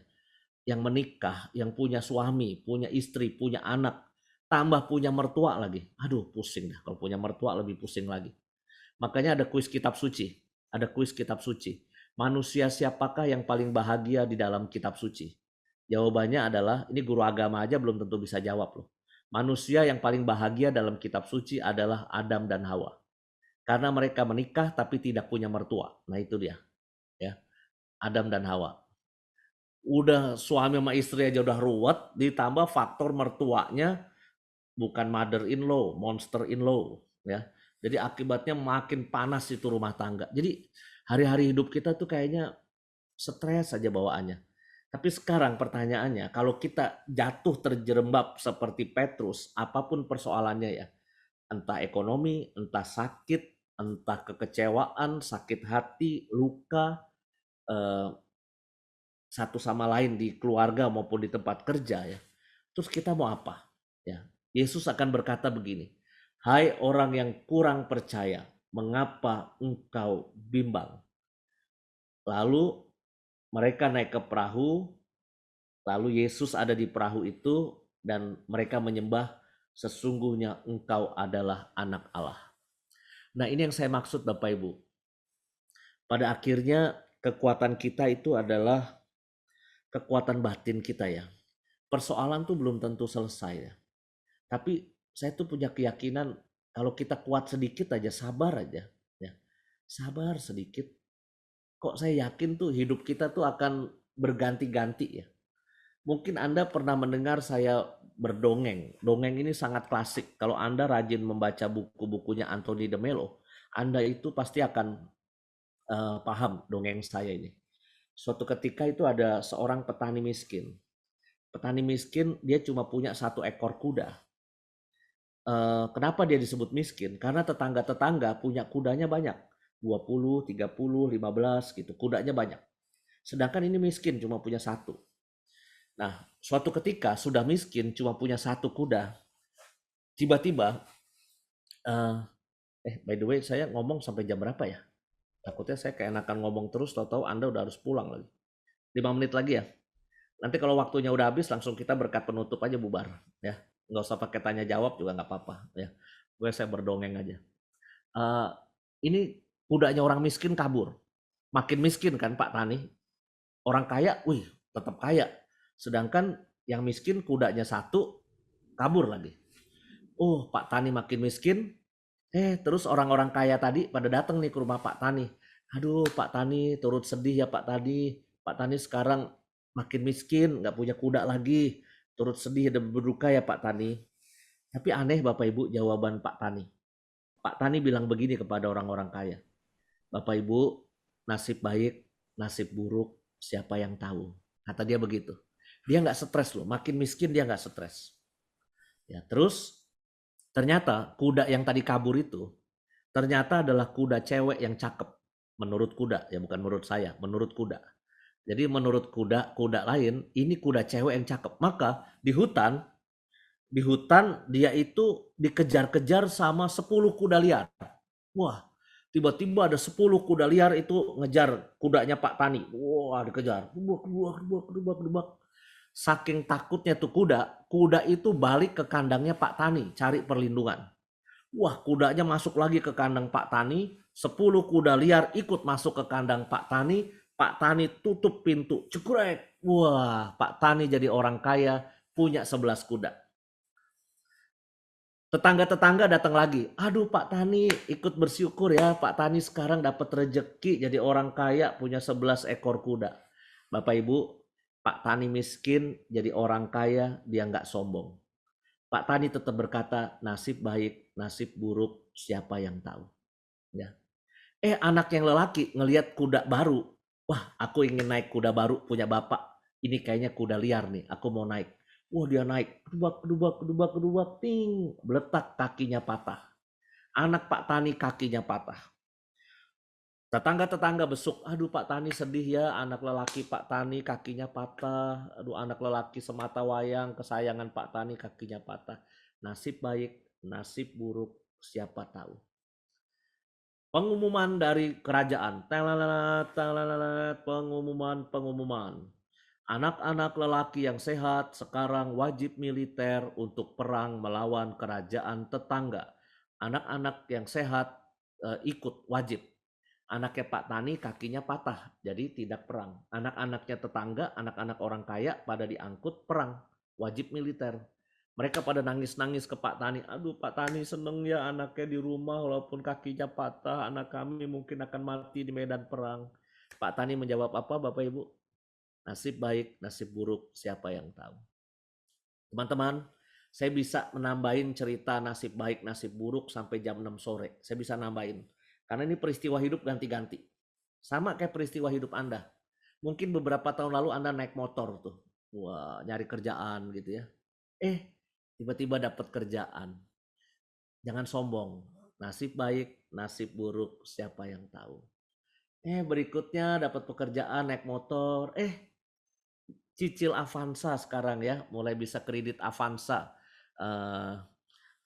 [SPEAKER 1] yang menikah, yang punya suami, punya istri, punya anak, tambah punya mertua lagi. Aduh, pusing dah kalau punya mertua lebih pusing lagi. Makanya ada kuis kitab suci. Ada kuis kitab suci. Manusia siapakah yang paling bahagia di dalam kitab suci? Jawabannya adalah, ini guru agama aja belum tentu bisa jawab loh. Manusia yang paling bahagia dalam kitab suci adalah Adam dan Hawa. Karena mereka menikah tapi tidak punya mertua. Nah itu dia. Ya, Adam dan Hawa. Udah suami sama istri aja udah ruwet, ditambah faktor mertuanya bukan mother in law, monster in law ya. Jadi akibatnya makin panas itu rumah tangga. Jadi hari-hari hidup kita tuh kayaknya stres saja bawaannya. Tapi sekarang pertanyaannya, kalau kita jatuh terjerembab seperti Petrus, apapun persoalannya ya, entah ekonomi, entah sakit, entah kekecewaan, sakit hati, luka, eh, satu sama lain di keluarga maupun di tempat kerja ya. Terus kita mau apa? Ya, Yesus akan berkata begini, "Hai orang yang kurang percaya, mengapa engkau bimbang?" Lalu mereka naik ke perahu, lalu Yesus ada di perahu itu dan mereka menyembah, "Sesungguhnya engkau adalah anak Allah." Nah, ini yang saya maksud Bapak Ibu. Pada akhirnya kekuatan kita itu adalah kekuatan batin kita ya. Persoalan tuh belum tentu selesai ya. Tapi saya tuh punya keyakinan kalau kita kuat sedikit aja, sabar aja ya. Sabar sedikit. Kok saya yakin tuh hidup kita tuh akan berganti-ganti ya. Mungkin Anda pernah mendengar saya berdongeng. Dongeng ini sangat klasik. Kalau Anda rajin membaca buku-bukunya Anthony de Mello, Anda itu pasti akan paham dongeng saya ini. Suatu ketika itu ada seorang petani miskin. Petani miskin dia cuma punya 1 ekor kuda. Kenapa dia disebut miskin? Karena tetangga-tetangga punya kudanya banyak. 20, 30, 15 gitu. Kudanya banyak. Sedangkan ini miskin cuma punya 1. Nah, suatu ketika sudah miskin cuma punya 1 kuda. Tiba-tiba, by the way saya ngomong sampai jam berapa ya? Takutnya saya keenakan ngomong terus, tahu-tahu Anda udah harus pulang lagi. 5 menit lagi ya? Nanti kalau waktunya udah habis langsung kita berkat penutup aja bubar ya. Nggak usah pakai tanya jawab juga nggak apa-apa ya. Saya berdongeng aja. Uh, ini kudanya orang miskin kabur. Makin miskin kan Pak Tani. Orang kaya, wih tetap kaya. Sedangkan yang miskin kudanya 1 kabur lagi. Oh Pak Tani makin miskin. Terus orang-orang kaya tadi pada datang nih ke rumah Pak Tani. Aduh Pak Tani turut sedih ya Pak Tani. Pak Tani sekarang makin miskin, nggak punya kuda lagi. Turut sedih dan berduka ya Pak Tani. Tapi aneh Bapak Ibu jawaban Pak Tani. Pak Tani bilang begini kepada orang-orang kaya. Bapak Ibu, nasib baik, nasib buruk, siapa yang tahu. Kata dia begitu. Dia nggak stres loh, makin miskin dia nggak stres. Ya, terus ternyata kuda yang tadi kabur itu ternyata adalah kuda cewek yang cakep. Menurut kuda, ya bukan menurut saya, menurut kuda. Jadi menurut kuda lain, ini kuda cewek yang cakep. Maka di hutan dia itu dikejar-kejar sama 10 kuda liar. Wah, tiba-tiba ada 10 kuda liar itu ngejar kudanya Pak Tani. Wah, dikejar. Debak. Saking takutnya tuh kuda itu balik ke kandangnya Pak Tani, cari perlindungan. Wah, kudanya masuk lagi ke kandang Pak Tani. 10 kuda liar ikut masuk ke kandang Pak Tani. Pak Tani tutup pintu. Cekrek. Wah, Pak Tani jadi orang kaya, punya 11 kuda. Tetangga-tetangga datang lagi. Aduh Pak Tani ikut bersyukur ya. Pak Tani sekarang dapat rejeki jadi orang kaya, punya 11 ekor kuda. Bapak Ibu, Pak Tani miskin jadi orang kaya, dia nggak sombong. Pak Tani tetap berkata, nasib baik, nasib buruk, siapa yang tahu. Ya. Anak yang lelaki ngelihat kuda baru. Wah, aku ingin naik kuda baru punya bapak. Ini kayaknya kuda liar nih, aku mau naik. Wah, dia naik. Kedubak, ting. Beletak kakinya patah. Anak Pak Tani kakinya patah. Tetangga-tetangga besuk, aduh Pak Tani sedih ya, anak lelaki Pak Tani kakinya patah. Aduh anak lelaki semata wayang kesayangan Pak Tani kakinya patah. Nasib baik, nasib buruk, siapa tahu. Pengumuman dari kerajaan. Pengumuman. Anak-anak lelaki yang sehat sekarang wajib militer untuk perang melawan kerajaan tetangga. Anak-anak yang sehat ikut wajib. Anaknya Pak Tani kakinya patah, jadi tidak perang. Anak-anaknya tetangga, anak-anak orang kaya pada diangkut perang, wajib militer. Mereka pada nangis-nangis ke Pak Tani. Aduh Pak Tani seneng ya anaknya di rumah walaupun kakinya patah. Anak kami mungkin akan mati di medan perang. Pak Tani menjawab apa Bapak Ibu? Nasib baik, nasib buruk, siapa yang tahu. Teman-teman, saya bisa menambahin cerita nasib baik, nasib buruk sampai jam 6 sore. Saya bisa nambahin. Karena ini peristiwa hidup ganti-ganti. Sama kayak peristiwa hidup Anda. Mungkin beberapa tahun lalu Anda naik motor tuh. Wah, nyari kerjaan gitu ya. Tiba-tiba dapat kerjaan. Jangan sombong. Nasib baik, nasib buruk, siapa yang tahu. Berikutnya dapat pekerjaan naik motor. Cicil Avanza sekarang ya. Mulai bisa kredit Avanza.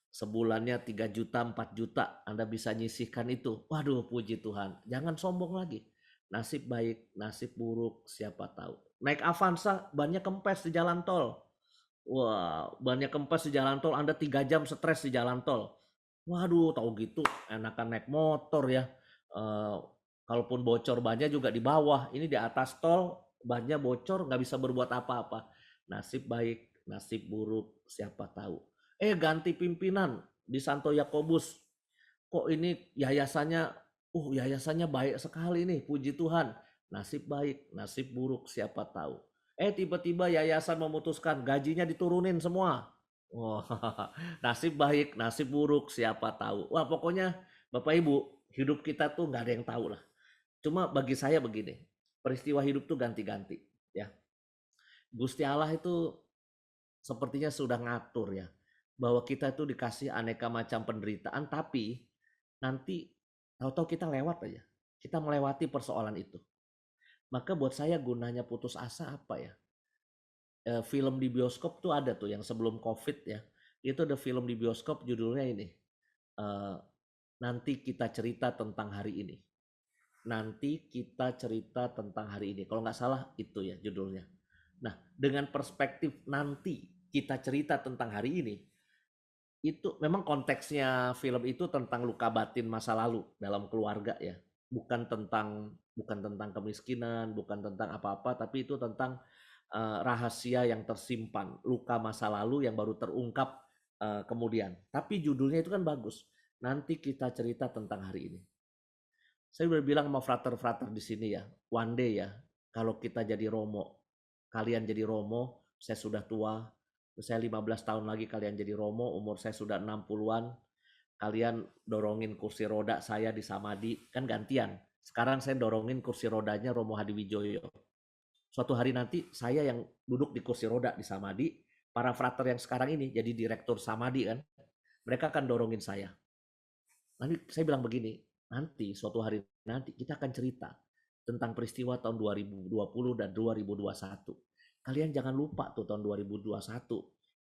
[SPEAKER 1] Sebulannya 3 juta, 4 juta. Anda bisa nyisihkan itu. Waduh puji Tuhan. Jangan sombong lagi. Nasib baik, nasib buruk, siapa tahu. Naik Avanza, bannya kempes di jalan tol. Wah, bannya kempes di jalan tol. Anda 3 jam stres di jalan tol. Waduh, tahu gitu. Enakan naik motor ya. Kalaupun bocor bannya juga di bawah. Ini di atas tol, bannya bocor, nggak bisa berbuat apa-apa. Nasib baik, nasib buruk, siapa tahu. Ganti pimpinan di Santo Yakobus. Kok ini yayasannya baik sekali nih, puji Tuhan. Nasib baik, nasib buruk, siapa tahu. Tiba-tiba yayasan memutuskan gajinya diturunin semua. Wah, nasib baik, nasib buruk, siapa tahu. Wah, pokoknya Bapak Ibu, hidup kita tuh nggak ada yang tahu lah. Cuma bagi saya begini, peristiwa hidup tuh ganti-ganti. Ya, Gusti Allah itu sepertinya sudah ngatur ya, bahwa kita itu dikasih aneka macam penderitaan, tapi nanti tahu-tahu kita lewat aja. Kita melewati persoalan itu. Maka buat saya gunanya putus asa apa ya? Film di bioskop tuh ada tuh yang sebelum COVID ya. Itu ada film di bioskop judulnya ini. eh, Nanti kita cerita tentang hari ini. Nanti kita cerita tentang hari ini. Kalau nggak salah itu ya judulnya. Nah, dengan perspektif nanti kita cerita tentang hari ini, itu memang konteksnya film itu tentang luka batin masa lalu dalam keluarga ya. Bukan tentang kemiskinan, bukan tentang apa-apa, tapi itu tentang rahasia yang tersimpan, luka masa lalu yang baru terungkap kemudian. Tapi judulnya itu kan bagus. Nanti kita cerita tentang hari ini. Saya udah bilang sama frater-frater di sini ya, one day ya, kalau kita jadi Romo, kalian jadi Romo, saya sudah tua, saya 15 tahun lagi kalian jadi Romo, umur saya sudah 60-an, kalian dorongin kursi roda saya di Samadhi, kan gantian. Sekarang saya dorongin kursi rodanya Romo Hadiwijoyo. Suatu hari nanti saya yang duduk di kursi roda di Samadhi, para frater yang sekarang ini jadi direktur Samadhi kan, mereka akan dorongin saya. Nanti saya bilang begini, nanti suatu hari nanti kita akan cerita tentang peristiwa tahun 2020 dan 2021. Kalian jangan lupa tuh tahun 2021.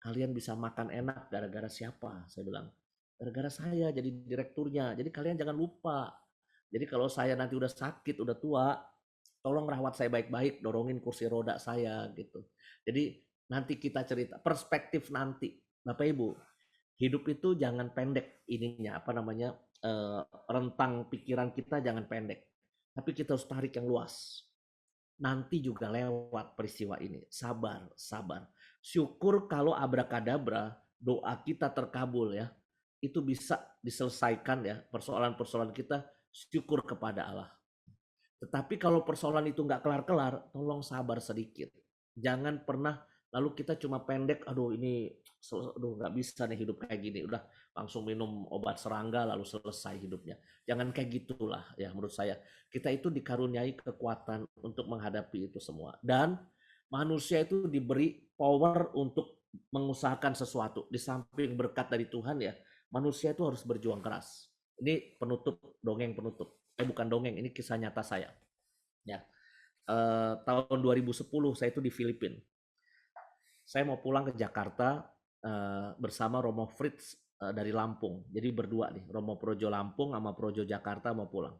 [SPEAKER 1] Kalian bisa makan enak gara-gara siapa? Saya bilang. Gara-gara saya jadi direkturnya. Jadi kalian jangan lupa. Jadi kalau saya nanti udah sakit, udah tua, tolong rawat saya baik-baik, dorongin kursi roda saya gitu. Jadi nanti kita cerita perspektif nanti. Bapak Ibu, hidup itu jangan pendek ininya apa namanya rentang pikiran kita jangan pendek, tapi kita harus tarik yang luas. Nanti juga lewat peristiwa ini, sabar, sabar. Syukur kalau abrakadabra doa kita terkabul ya, itu bisa diselesaikan ya persoalan-persoalan kita, syukur kepada Allah. Tetapi kalau persoalan itu nggak kelar-kelar, tolong sabar sedikit. Jangan pernah lalu kita cuma pendek, aduh ini aduh nggak bisa nih hidup kayak gini, udah langsung minum obat serangga lalu selesai hidupnya. Jangan kayak gitulah ya menurut saya. Kita itu dikaruniai kekuatan untuk menghadapi itu semua. Dan manusia itu diberi power untuk mengusahakan sesuatu. Di samping berkat dari Tuhan ya, manusia itu harus berjuang keras. Ini penutup, dongeng penutup. Bukan dongeng, ini kisah nyata saya. Ya, tahun 2010 saya itu di Filipina. Saya mau pulang ke Jakarta bersama Romo Fritz dari Lampung. Jadi berdua nih, Romo Projo Lampung sama Projo Jakarta mau pulang.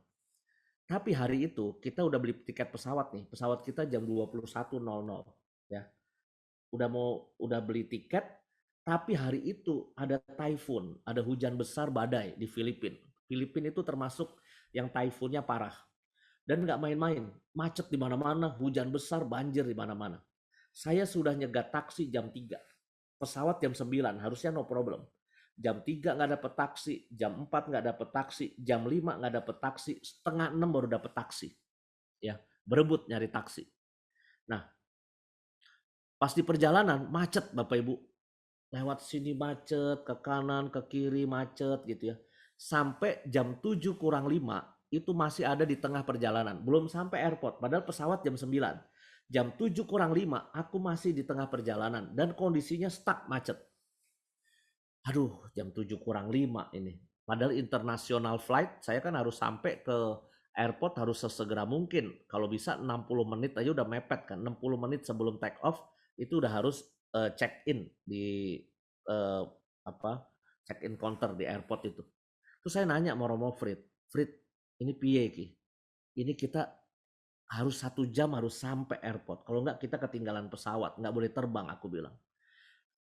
[SPEAKER 1] Tapi hari itu kita udah beli tiket pesawat nih. Pesawat kita jam 21.00 ya. Udah beli tiket, tapi hari itu ada typhoon, ada hujan besar badai di Filipina. Filipina itu termasuk yang typhoonnya parah. Dan nggak main-main, macet di mana-mana, hujan besar, banjir di mana-mana. Saya sudah nyegat taksi jam 3, pesawat jam 9, harusnya no problem. Jam 3 nggak dapet taksi, jam 4 nggak dapet taksi, jam 5 nggak dapet taksi, setengah 6 baru dapet taksi. Ya, berebut nyari taksi. Nah, pas di perjalanan macet Bapak Ibu. Lewat sini macet, ke kanan, ke kiri macet gitu ya. Sampai jam 7 kurang 5 itu masih ada di tengah perjalanan. Belum sampai airport, padahal pesawat jam 9. Jam 7 kurang 5 aku masih di tengah perjalanan dan kondisinya stuck macet. Aduh, jam 7 kurang 5 ini. Padahal international flight, saya kan harus sampai ke airport harus sesegera mungkin. Kalau bisa 60 menit aja udah mepet kan. 60 menit sebelum take off itu udah harus check in di uh, apa check in counter di airport itu. Terus saya nanya sama Romo Frit, ini piye ki? Ini kita harus 1 jam harus sampai airport. Kalau enggak kita ketinggalan pesawat, nggak boleh terbang aku bilang.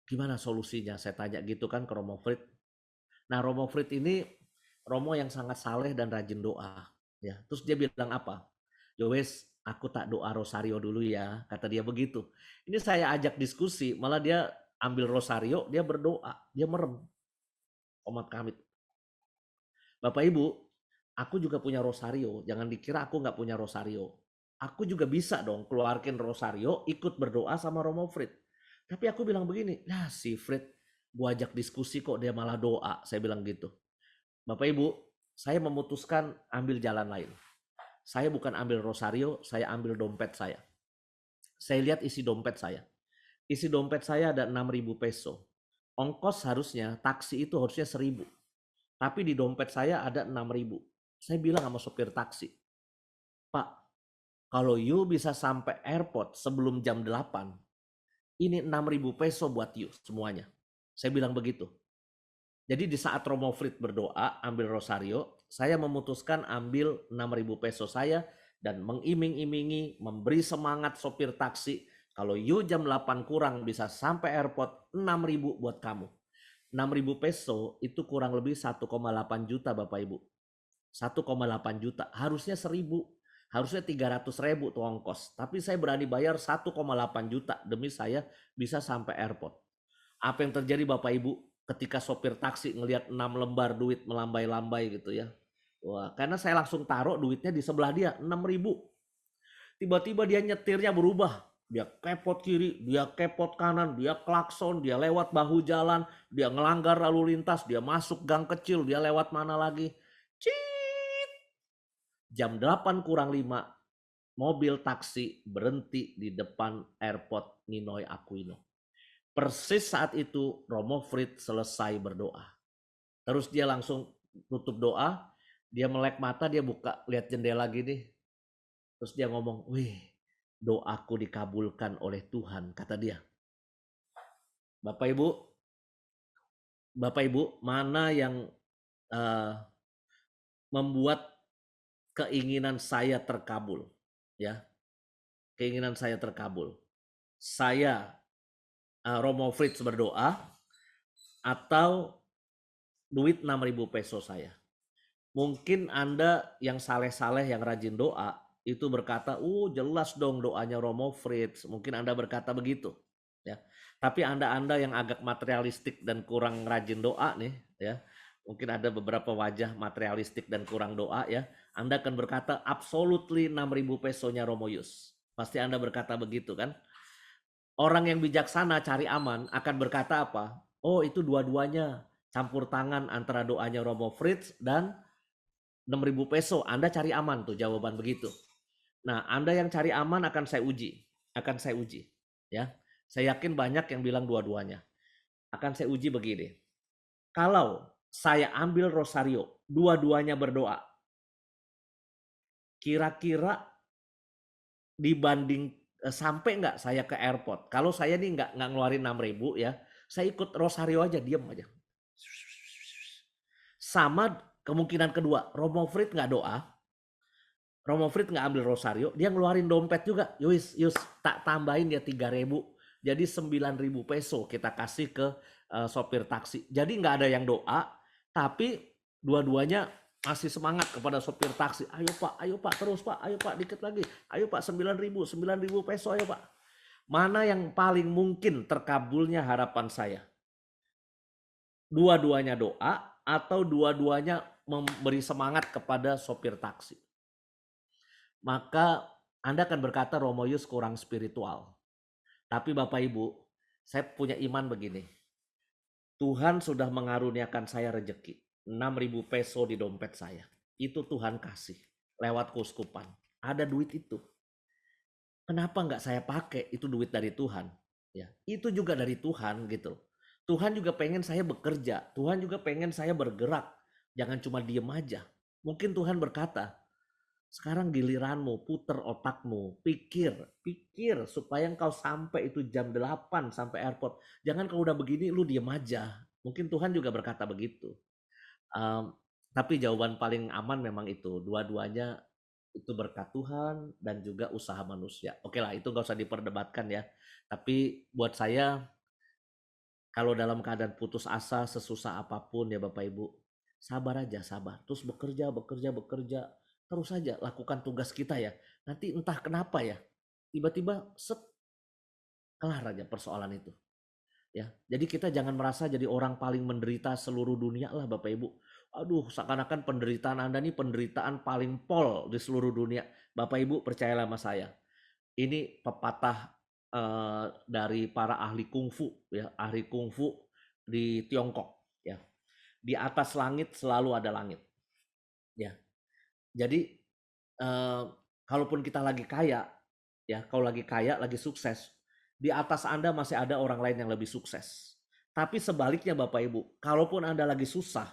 [SPEAKER 1] Gimana solusinya? Saya tanya gitu kan ke Romo Frit. Nah Romo Frit ini Romo yang sangat saleh dan rajin doa. Ya, terus dia bilang apa? Yowes, aku tak doa rosario dulu ya, kata dia begitu. Ini saya ajak diskusi, malah dia ambil rosario, dia berdoa, dia merem. Omat kami. Bapak Ibu, aku juga punya rosario, jangan dikira aku nggak punya rosario. Aku juga bisa dong keluarkan rosario, ikut berdoa sama Romo Frit. Tapi aku bilang begini, nah si Frit, gua ajak diskusi kok dia malah doa, saya bilang gitu. Bapak Ibu, saya memutuskan ambil jalan lain. Saya bukan ambil rosario, saya ambil dompet saya. Saya lihat isi dompet saya. Isi dompet saya ada 6.000 peso. Ongkos harusnya, taksi itu harusnya 1.000. Tapi di dompet saya ada 6.000. Saya bilang sama sopir taksi, Pak, kalau you bisa sampai airport sebelum jam 8, ini 6.000 peso buat you semuanya. Saya bilang begitu. Jadi di saat Romo Frit berdoa, ambil rosario, saya memutuskan ambil 6.000 peso saya dan mengiming-imingi, memberi semangat sopir taksi. Kalau you jam 8 kurang bisa sampai airport, 6.000 buat kamu. 6.000 peso itu kurang lebih 1,8 juta Bapak Ibu. 1,8 juta, harusnya 1.000. Harusnya 300.000 tuh ongkos. Tapi saya berani bayar 1,8 juta demi saya bisa sampai airport. Apa yang terjadi Bapak Ibu ketika sopir taksi ngelihat 6 lembar duit melambai-lambai gitu ya. Wah, karena saya langsung taruh duitnya di sebelah dia, 6.000. Tiba-tiba dia nyetirnya berubah. Dia kepot kiri, dia kepot kanan, dia klakson, dia lewat bahu jalan, dia ngelanggar lalu lintas, dia masuk gang kecil, dia lewat mana lagi. Cit! Jam 8 kurang 5, mobil taksi berhenti di depan airport Ninoy Aquino. Persis saat itu Romo Frit selesai berdoa. Terus dia langsung tutup doa, dia melek mata, dia buka, lihat jendela gini. Terus dia ngomong, wih, doaku dikabulkan oleh Tuhan, kata dia. Bapak Ibu, mana yang uh, membuat keinginan saya terkabul? Ya, keinginan saya terkabul. Saya Romo Fritz berdoa atau duit 6.000 peso saya. Mungkin Anda yang saleh-saleh yang rajin doa itu berkata, jelas dong doanya Romo Fritz. Mungkin Anda berkata begitu, ya. Tapi Anda yang agak materialistik dan kurang rajin doa nih, ya. Mungkin ada beberapa wajah materialistik dan kurang doa ya. Anda akan berkata absolutely 6.000 pesonya Romo Yus. Pasti Anda berkata begitu kan? Orang yang bijaksana cari aman akan berkata apa? Oh, itu dua-duanya campur tangan antara doanya Romo Fritz dan 6.000 peso. Anda cari aman tuh jawaban begitu. Nah, Anda yang cari aman akan saya uji. Akan saya uji. Ya, saya yakin banyak yang bilang dua-duanya. Akan saya uji begini. Kalau saya ambil rosario, dua-duanya berdoa, kira-kira dibanding sampai nggak saya ke airport? Kalau saya nih nggak ngeluarin 6.000 ya, saya ikut rosario aja, diam aja. Sama kemungkinan kedua, Romo Frit nggak doa, Romo Frit nggak ambil rosario, dia ngeluarin dompet juga. Yus, tak tambahin ya 3.000. Jadi 9.000 peso kita kasih ke sopir taksi. Jadi nggak ada yang doa, tapi dua-duanya masih semangat kepada sopir taksi. Ayo pak, terus pak, ayo pak, dikit lagi. Ayo pak, 9.000 peso, ayo pak. Mana yang paling mungkin terkabulnya harapan saya? Dua-duanya doa atau dua-duanya memberi semangat kepada sopir taksi? Maka Anda akan berkata Romo Yus kurang spiritual. Tapi Bapak Ibu, saya punya iman begini. Tuhan sudah mengaruniakan saya rejeki. 6.000 peso di dompet saya. Itu Tuhan kasih lewat keuskupan. Ada duit itu. Kenapa nggak saya pakai? Itu duit dari Tuhan. Ya, itu juga dari Tuhan gitu. Tuhan juga pengen saya bekerja. Tuhan juga pengen saya bergerak. Jangan cuma diem aja. Mungkin Tuhan berkata, sekarang giliranmu, puter otakmu, pikir supaya engkau sampai itu jam 8 sampai airport. Jangan kalau udah begini lu diem aja. Mungkin Tuhan juga berkata begitu. Um, tapi jawaban paling aman memang itu. Dua-duanya itu berkat Tuhan dan juga usaha manusia. Oke lah, itu gak usah diperdebatkan ya. Tapi buat saya, kalau dalam keadaan putus asa, sesusah apapun ya Bapak Ibu, sabar aja, sabar. Terus bekerja. terus saja lakukan tugas kita ya. Nanti entah kenapa ya, tiba-tiba set, kelar aja persoalan itu. Ya, jadi kita jangan merasa jadi orang paling menderita seluruh dunia lah Bapak Ibu. Aduh, seakan-akan penderitaan Anda ini penderitaan paling pol di seluruh dunia. Bapak Ibu percayalah sama saya. Ini pepatah dari para ahli kungfu ya, ahli kungfu di Tiongkok ya. Di atas langit selalu ada langit. Ya. Jadi kalaupun kita lagi kaya ya, kalau lagi kaya, lagi sukses, di atas Anda masih ada orang lain yang lebih sukses. Tapi sebaliknya Bapak Ibu, kalaupun Anda lagi susah,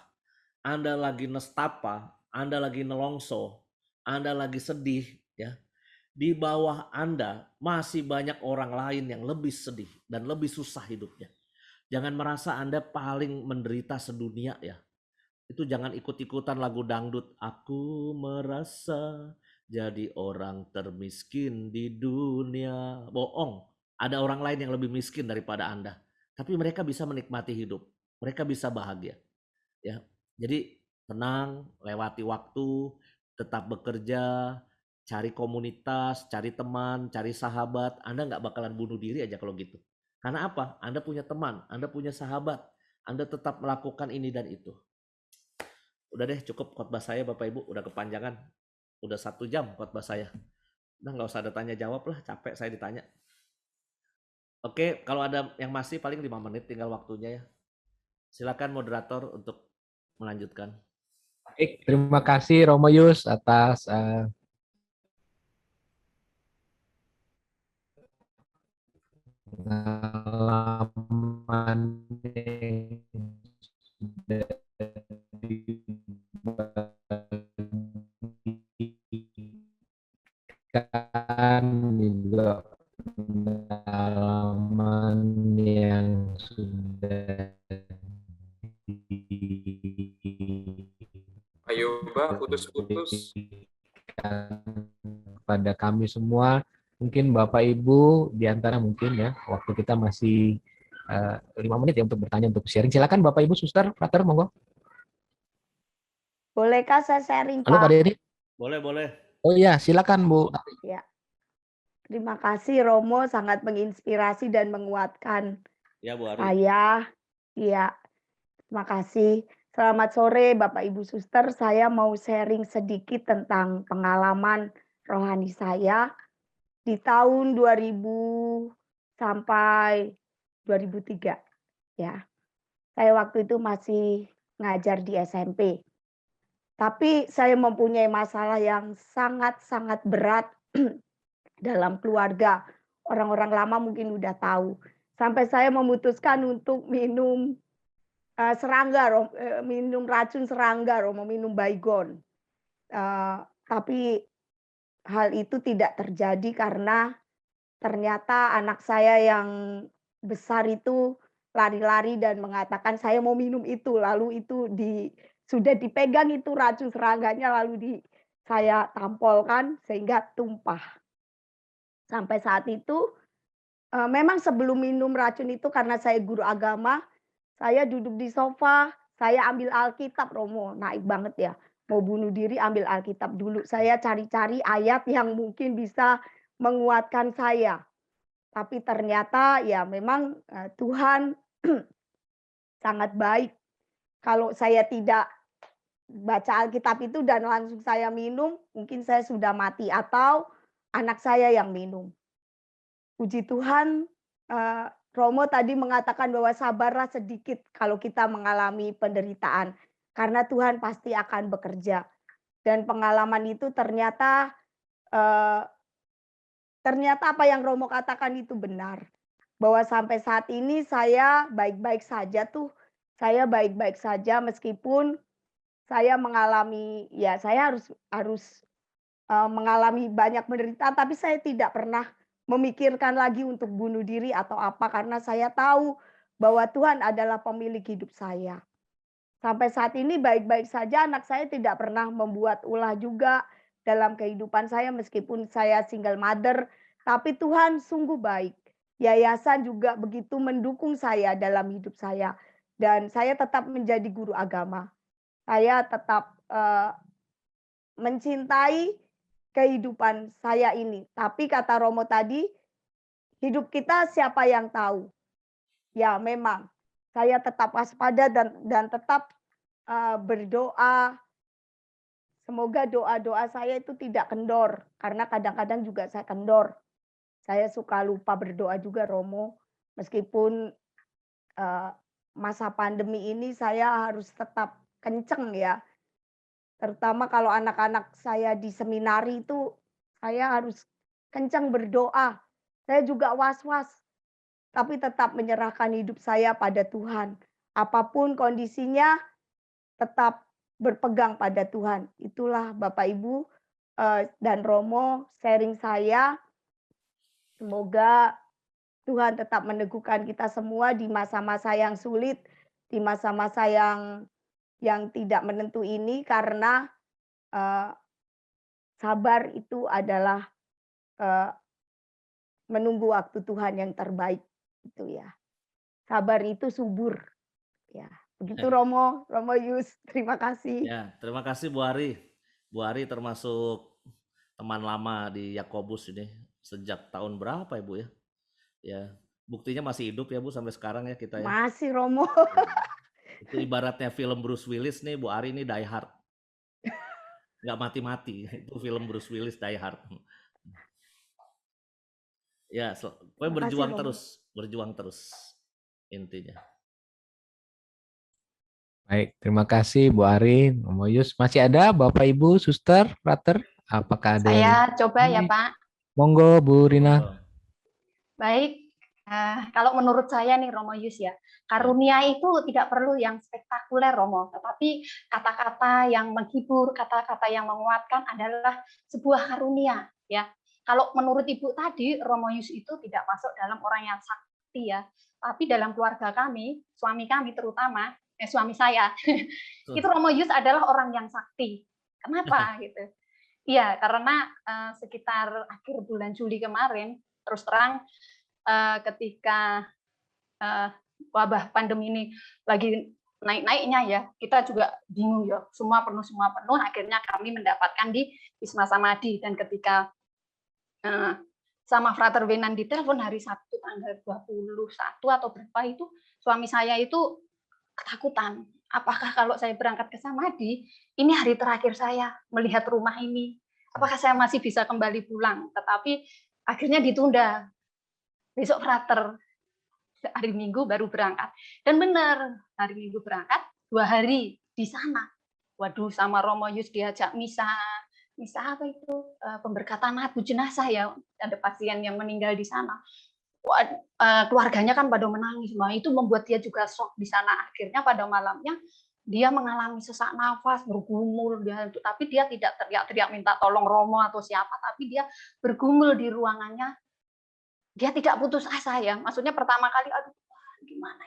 [SPEAKER 1] Anda lagi nestapa, Anda lagi nelongso, Anda lagi sedih ya, di bawah Anda masih banyak orang lain yang lebih sedih dan lebih susah hidupnya. Jangan merasa Anda paling menderita sedunia ya. Itu jangan ikut-ikutan lagu dangdut. Aku merasa jadi orang termiskin di dunia. Bohong. Ada orang lain yang lebih miskin daripada Anda. Tapi mereka bisa menikmati hidup. Mereka bisa bahagia. Ya. Jadi tenang, lewati waktu, tetap bekerja, cari komunitas, cari teman, cari sahabat. Anda nggak bakalan bunuh diri aja kalau gitu. Karena apa? Anda punya teman, Anda punya sahabat. Anda tetap melakukan ini dan itu. Udah deh cukup khotbah saya Bapak Ibu, udah kepanjangan. Udah 1 jam khotbah saya. Udah nggak usah ada tanya jawab lah, capek saya ditanya. Oke, kalau ada yang masih paling 5 menit tinggal waktunya ya. Silakan moderator untuk melanjutkan.
[SPEAKER 2] Baik, terima kasih Romo Yus atas pengalaman yang sudah dibagikan, juga pengalaman yang sudah
[SPEAKER 3] Ayo, Mbak, putus-putus.
[SPEAKER 2] kepada kami semua. Mungkin Bapak Ibu di antara mungkin ya, waktu kita masih 5 menit ya untuk bertanya, untuk sharing. Silakan Bapak Ibu, Suster, Frater, monggo.
[SPEAKER 4] Bolehkah saya sharing,
[SPEAKER 2] Halo Kak
[SPEAKER 4] Pak?
[SPEAKER 2] Dedi.
[SPEAKER 1] Boleh, boleh.
[SPEAKER 2] Oh iya, silakan Bu.
[SPEAKER 4] Ya. Terima kasih Romo, sangat menginspirasi dan menguatkan
[SPEAKER 1] Ya Bu Ari.
[SPEAKER 4] saya. Ya, terima kasih. Selamat sore Bapak Ibu Suster, saya mau sharing sedikit tentang pengalaman rohani saya di tahun 2000 sampai 2003 ya. Saya waktu itu masih ngajar di SMP. Tapi saya mempunyai masalah yang sangat-sangat berat dalam keluarga. Orang-orang lama mungkin udah tahu. Sampai saya memutuskan untuk minum serangga, minum racun serangga, minum baygon. Tapi hal itu tidak terjadi karena ternyata anak saya yang besar itu lari-lari dan mengatakan saya mau minum itu, lalu itu sudah dipegang itu racun serangganya lalu saya tampolkan sehingga tumpah. Sampai saat itu memang sebelum minum racun itu karena saya guru agama, saya duduk di sofa, saya ambil Alkitab, Romo, naik banget ya. Mau bunuh diri ambil Alkitab dulu. Saya cari-cari ayat yang mungkin bisa menguatkan saya. Tapi ternyata ya memang Tuhan sangat baik. Kalau saya tidak baca Alkitab itu dan langsung saya minum, mungkin saya sudah mati atau anak saya yang minum. Puji Tuhan, Romo tadi mengatakan bahwa sabarlah sedikit kalau kita mengalami penderitaan, karena Tuhan pasti akan bekerja. Dan pengalaman itu ternyata apa yang Romo katakan itu benar. Bahwa sampai saat ini saya baik-baik saja tuh, saya baik-baik saja meskipun saya mengalami, ya saya harus mengalami banyak penderitaan, tapi saya tidak pernah memikirkan lagi untuk bunuh diri atau apa, karena saya tahu bahwa Tuhan adalah pemilik hidup saya. Sampai saat ini baik-baik saja, anak saya tidak pernah membuat ulah juga dalam kehidupan saya meskipun saya single mother, tapi Tuhan sungguh baik. Yayasan juga begitu mendukung saya dalam hidup saya dan saya tetap menjadi guru agama. Saya tetap mencintai kehidupan saya ini. Tapi kata Romo tadi, hidup kita siapa yang tahu? Ya memang, saya tetap waspada dan tetap, berdoa. Semoga doa-doa saya itu tidak kendor, karena kadang-kadang juga saya kendor. Saya suka lupa berdoa juga Romo, meskipun, eee, masa pandemi ini saya harus tetap kenceng ya, terutama kalau anak-anak saya di seminari itu, saya harus kencang berdoa. Saya juga was-was, tapi tetap menyerahkan hidup saya pada Tuhan. Apapun kondisinya, tetap berpegang pada Tuhan. Itulah Bapak Ibu, dan Romo sharing saya. Semoga Tuhan tetap meneguhkan kita semua di masa-masa yang sulit, di masa-masa yang tidak menentu ini karena, eee, sabar itu adalah, eee, menunggu waktu Tuhan yang terbaik, itu ya. Sabar itu subur, ya. Begitu Romo, Romo Yus, terima kasih.
[SPEAKER 1] Ya, terima kasih Bu Ari. Bu Ari termasuk teman lama di Yakobus ini sejak tahun berapa ya Bu ya? Ya, buktinya masih hidup ya Bu sampai sekarang ya kita ya.
[SPEAKER 4] Masih Romo.
[SPEAKER 1] Itu ibaratnya film Bruce Willis nih, Bu Ari ini Die Hard. Nggak mati-mati, itu film Bruce Willis Die Hard. Ya, pokoknya
[SPEAKER 4] Terima kasih Romo.
[SPEAKER 1] berjuang terus intinya.
[SPEAKER 2] Baik, terima kasih Bu Arin, Romo Yus. Masih ada Bapak Ibu, Suster, Frater? Apakah ada yang...
[SPEAKER 5] Saya coba ya Pak.
[SPEAKER 2] Monggo Bu Rina.
[SPEAKER 5] Baik, kalau menurut saya nih Romo Yus ya, karunia itu tidak perlu yang spektakuler Romo, tetapi kata-kata yang menghibur, kata-kata yang menguatkan adalah sebuah karunia ya. Kalau menurut Ibu tadi, Romo Yus itu tidak masuk dalam orang yang sakti ya, tapi dalam keluarga kami, suami kami terutama, suami saya, itu Romo Yus adalah orang yang sakti. Kenapa gitu? Iya, karena sekitar akhir bulan Juli kemarin, terus terang ketika wabah pandemi ini lagi naik-naiknya ya, kita juga bingung ya, semua penuh, akhirnya kami mendapatkan di Wisma Samadi, dan ketika sama Frater Wenan ditelepon hari Sabtu tanggal 21 atau berapa itu, suami saya itu ketakutan. Apakah kalau saya berangkat ke Samadi, ini hari terakhir saya melihat rumah ini, apakah saya masih bisa kembali pulang? Tetapi akhirnya ditunda. Besok Frater, hari Minggu baru berangkat. Dan benar, hari Minggu berangkat, 2 hari di sana. Waduh, sama Romo Yus diajak misa apa itu? Pemberkatan matu jenazah ya, ada pasien yang meninggal di sana. Keluarganya kan pada menangis, nah itu membuat dia juga shock di sana. Akhirnya pada malamnya dia mengalami sesak nafas, bergumul, tapi dia tidak teriak-teriak minta tolong Romo atau siapa, tapi dia bergumul di ruangannya. Dia tidak putus asa ya, maksudnya pertama kali, aduh gimana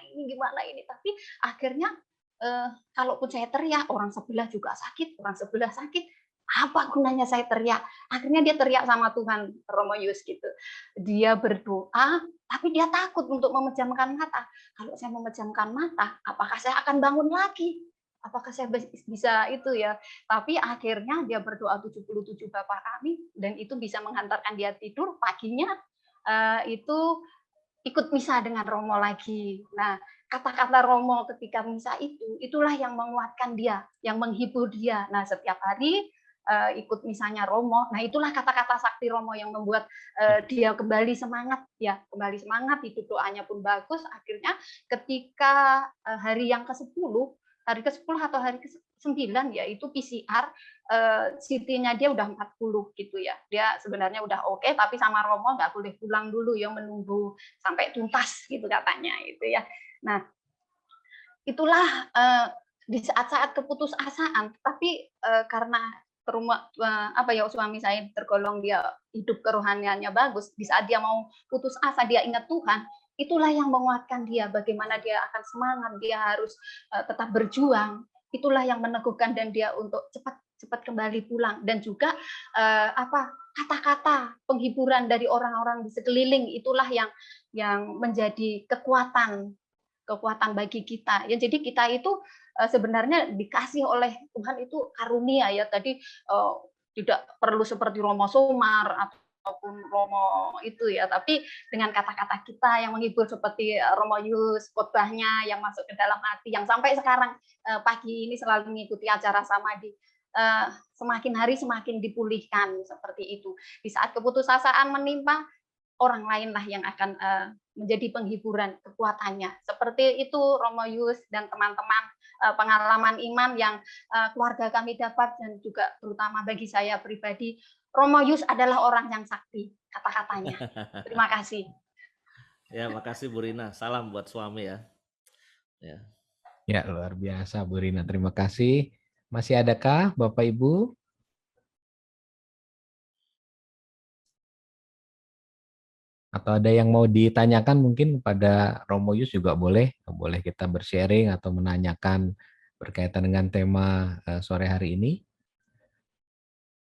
[SPEAKER 5] ini, tapi akhirnya kalaupun saya teriak, orang sebelah juga sakit, apa gunanya saya teriak? Akhirnya dia teriak sama Tuhan, Romo Yus gitu. Dia berdoa, tapi dia takut untuk memejamkan mata. Kalau saya memejamkan mata, apakah saya akan bangun lagi? Apakah saya bisa itu ya? Tapi akhirnya dia berdoa 77 Bapa Kami, dan itu bisa menghantarkan dia tidur. Paginya itu ikut misa dengan Romo lagi. Nah, kata-kata Romo ketika misa itu, itulah yang menguatkan dia, yang menghibur dia. Nah, setiap hari ikut misalnya Romo. Nah, itulah kata-kata sakti Romo yang membuat dia kembali semangat ya, itu doanya pun bagus. Akhirnya ketika hari yang ke-10 atau hari ke-9 yaitu PCR, CT-nya dia udah 40 gitu ya. Dia sebenarnya udah oke, tapi sama Romo nggak boleh pulang dulu ya, menunggu sampai tuntas gitu katanya itu ya. Nah, itulah di saat-saat keputusasaan, tapi karena suami saya tergolong dia hidup kerohaniannya bagus, di saat dia mau putus asa dia ingat Tuhan, itulah yang menguatkan dia, bagaimana dia akan semangat, dia harus tetap berjuang, itulah yang meneguhkan dan dia untuk cepat kembali pulang. Dan juga kata-kata penghiburan dari orang-orang di sekeliling, itulah yang menjadi kekuatan kekuatan bagi kita. Ya jadi kita itu sebenarnya dikasih oleh Tuhan itu karunia ya. Tadi tidak perlu seperti Romo Sumar ataupun Romo itu ya, tapi dengan kata-kata kita yang menghibur seperti Romo Yus, khotbahnya yang masuk ke dalam hati, yang sampai sekarang pagi ini selalu mengikuti acara Samadi, semakin hari semakin dipulihkan seperti itu. Di saat keputusasaan menimpa, orang lainlah yang akan menjadi penghiburan kekuatannya. Seperti itu Romo Yus dan teman-teman, pengalaman iman yang keluarga kami dapat, dan juga terutama bagi saya pribadi, Romo Yus adalah orang yang sakti, kata-katanya. Terima kasih.
[SPEAKER 1] Ya, makasih Bu Rina. Salam buat suami ya. Ya.
[SPEAKER 2] Ya, luar biasa Bu Rina. Terima kasih. Masih adakah Bapak Ibu? Atau ada yang mau ditanyakan mungkin kepada Romo Yus juga boleh. Boleh kita bersharing atau menanyakan berkaitan dengan tema sore hari ini.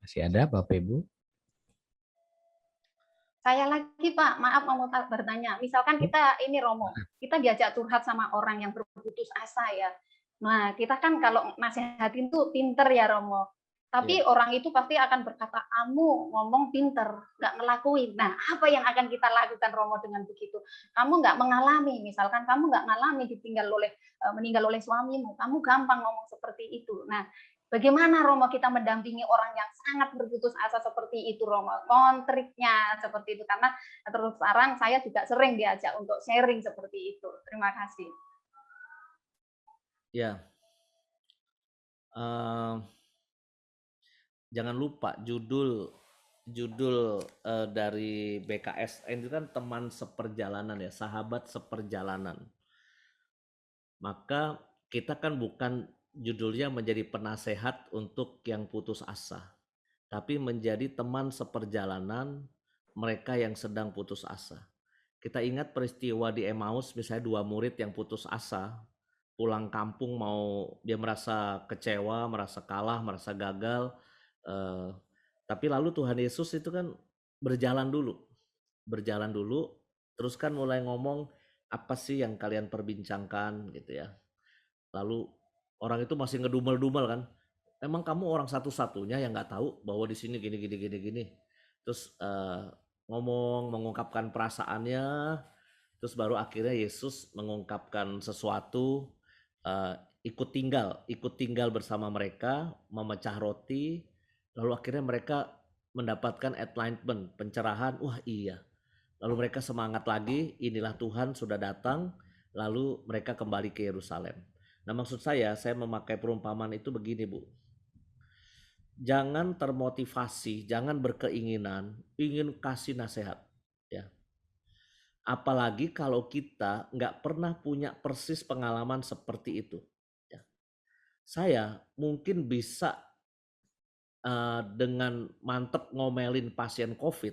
[SPEAKER 2] Masih ada Bapak Ibu?
[SPEAKER 5] Saya lagi Pak, maaf mau bertanya. Misalkan kita ini Romo, kita diajak curhat sama orang yang berputus asa ya. Nah, kita kan kalau nasihatin tuh pinter ya Romo. Tapi orang itu pasti akan berkata, kamu ngomong pinter, nggak ngelakuin. Nah, apa yang akan kita lakukan Romo dengan begitu? Kamu nggak mengalami, misalkan kamu nggak mengalami meninggal oleh suamimu, kamu gampang ngomong seperti itu. Nah, bagaimana Romo kita mendampingi orang yang sangat berputus asa seperti itu Romo? Kontriknya seperti itu, karena terus terang saya juga sering diajak untuk sharing seperti itu. Terima kasih.
[SPEAKER 1] Ya. Jangan lupa judul dari BKSN itu kan teman seperjalanan ya, sahabat seperjalanan. Maka kita kan bukan judulnya menjadi penasehat untuk yang putus asa, tapi menjadi teman seperjalanan mereka yang sedang putus asa. Kita ingat peristiwa di Emmaus, misalnya 2 murid yang putus asa, pulang kampung dia merasa kecewa, merasa kalah, merasa gagal. Tapi lalu Tuhan Yesus itu kan berjalan dulu, terus kan mulai ngomong, apa sih yang kalian perbincangkan gitu ya. Lalu orang itu masih ngedumel-dumel kan, emang kamu orang satu-satunya yang nggak tahu bahwa di sini gini. Terus mengungkapkan perasaannya, terus baru akhirnya Yesus mengungkapkan sesuatu, ikut tinggal bersama mereka, memecah roti. Lalu akhirnya mereka mendapatkan enlightenment, pencerahan. Wah iya. Lalu mereka semangat lagi, inilah Tuhan sudah datang. Lalu mereka kembali ke Yerusalem. Nah, maksud saya memakai perumpamaan itu begini Bu. Jangan termotivasi, jangan berkeinginan ingin kasih nasihat ya. Apalagi kalau kita nggak pernah punya persis pengalaman seperti itu ya. Saya mungkin bisa dengan mantep ngomelin pasien COVID,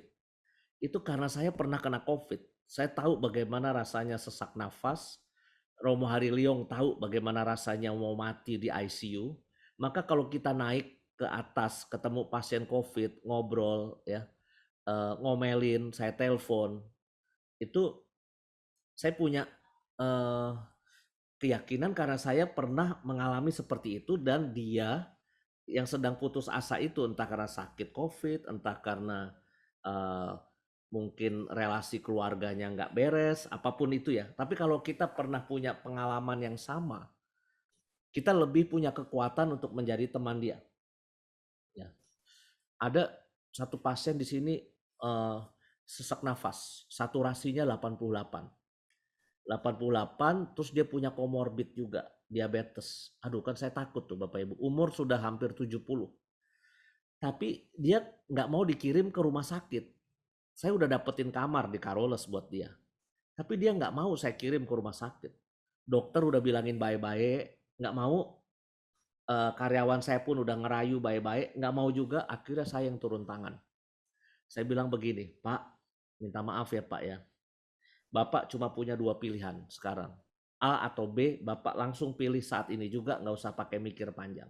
[SPEAKER 1] itu karena saya pernah kena COVID. Saya tahu bagaimana rasanya sesak nafas. Romo Hari Liong tahu bagaimana rasanya mau mati di ICU. Maka kalau kita naik ke atas, ketemu pasien COVID, ngobrol, ya, ngomelin, saya telepon, itu saya punya keyakinan karena saya pernah mengalami seperti itu, dan dia yang sedang putus asa itu entah karena sakit COVID, entah karena mungkin relasi keluarganya nggak beres, apapun itu ya. Tapi kalau kita pernah punya pengalaman yang sama, kita lebih punya kekuatan untuk menjadi teman dia. Ya. Ada satu pasien di sini sesak nafas, saturasinya 88, terus dia punya komorbid juga, diabetes. Aduh, kan saya takut tuh Bapak Ibu, umur sudah hampir 70. Tapi dia nggak mau dikirim ke rumah sakit. Saya udah dapetin kamar di Carolus buat dia. Tapi dia nggak mau saya kirim ke rumah sakit. Dokter udah bilangin baik-baik, nggak mau. Karyawan saya pun udah ngerayu baik-baik, nggak mau juga. Akhirnya saya yang turun tangan. Saya bilang begini, Pak, minta maaf ya Pak ya. Bapak cuma punya 2 pilihan sekarang. A atau B, Bapak langsung pilih saat ini juga, nggak usah pakai mikir panjang.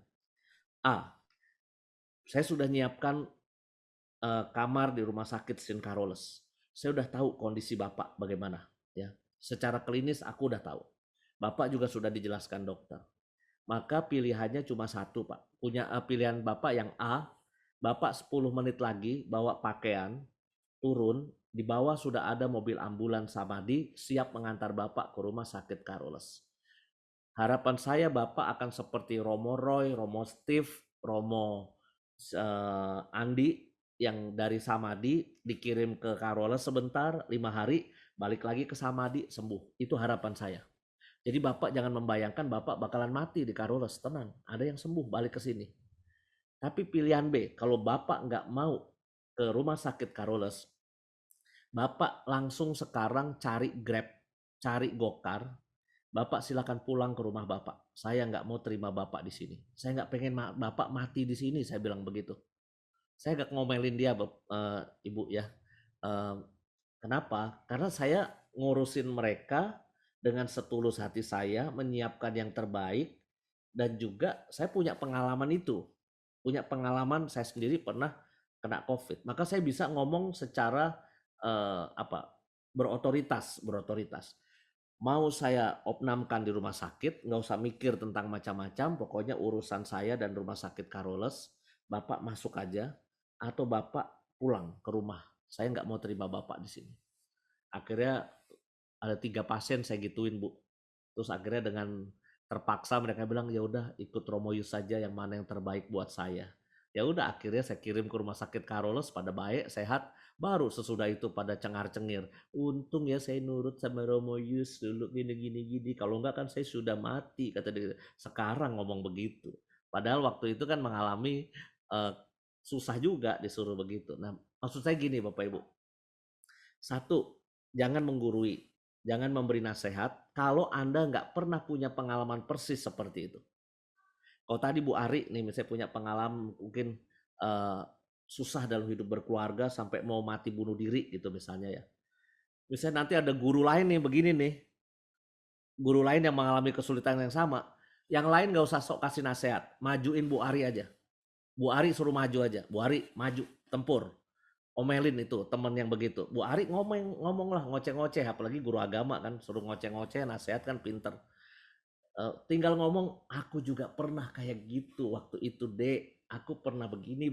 [SPEAKER 1] A, saya sudah nyiapkan kamar di rumah sakit St. Carolus. Saya udah tahu kondisi Bapak bagaimana. Ya, secara klinis aku udah tahu. Bapak juga sudah dijelaskan dokter. Maka pilihannya cuma satu, Pak. Punya pilihan Bapak yang A, Bapak 10 menit lagi bawa pakaian, turun, di bawah sudah ada mobil ambulans Samadi siap mengantar Bapak ke rumah sakit Carolus. Harapan saya Bapak akan seperti Romo Roy, Romo Steve, Romo Andi yang dari Samadi dikirim ke Carolus sebentar, 5 hari, balik lagi ke Samadi, sembuh. Itu harapan saya. Jadi Bapak jangan membayangkan Bapak bakalan mati di Carolus, tenang. Ada yang sembuh balik ke sini. Tapi pilihan B, kalau Bapak nggak mau ke rumah sakit Carolus, Bapak langsung sekarang cari Grab, cari Gokar. Bapak silakan pulang ke rumah Bapak. Saya nggak mau terima Bapak di sini. Saya nggak pengen Bapak mati di sini, saya bilang begitu. Saya nggak ngomelin dia, Ibu ya. Kenapa? Karena saya ngurusin mereka dengan setulus hati saya, menyiapkan yang terbaik, dan juga saya punya pengalaman itu. Punya pengalaman saya sendiri pernah kena COVID. Maka saya bisa ngomong secara berotoritas. Mau saya opnamkan di rumah sakit, nggak usah mikir tentang macam-macam, pokoknya urusan saya dan rumah sakit Carolus, Bapak masuk aja, atau Bapak pulang ke rumah. Saya nggak mau terima Bapak di sini. Akhirnya ada 3 pasien saya gituin, Bu. Terus akhirnya dengan terpaksa mereka bilang ya udah ikut Romo Yus saja yang mana yang terbaik buat saya. Ya udah akhirnya saya kirim ke rumah sakit Carolus pada baik, sehat. Baru sesudah itu pada cengar-cengir. Untung ya saya nurut sama Romo Yus dulu gini. Kalau enggak kan saya sudah mati, kata dia. Sekarang ngomong begitu. Padahal waktu itu kan mengalami susah juga disuruh begitu. Nah maksud saya gini Bapak Ibu. Satu, jangan menggurui. Jangan memberi nasihat kalau Anda nggak pernah punya pengalaman persis seperti itu. Kalau tadi Bu Ari nih misalnya punya pengalaman mungkin susah dalam hidup berkeluarga sampai mau mati bunuh diri gitu misalnya ya. Misalnya nanti ada guru lain nih begini nih. Guru lain yang mengalami kesulitan yang sama. Yang lain nggak usah sok kasih nasihat. Majuin Bu Ari aja. Bu Ari suruh maju aja. Bu Ari maju, tempur. Omelin itu teman yang begitu. Bu Ari ngomong lah ngoceh-ngoceh, apalagi guru agama kan suruh ngoceh-ngoceh, nasihat kan pinter. Tinggal ngomong, aku juga pernah kayak gitu waktu itu Dek. Aku pernah begini.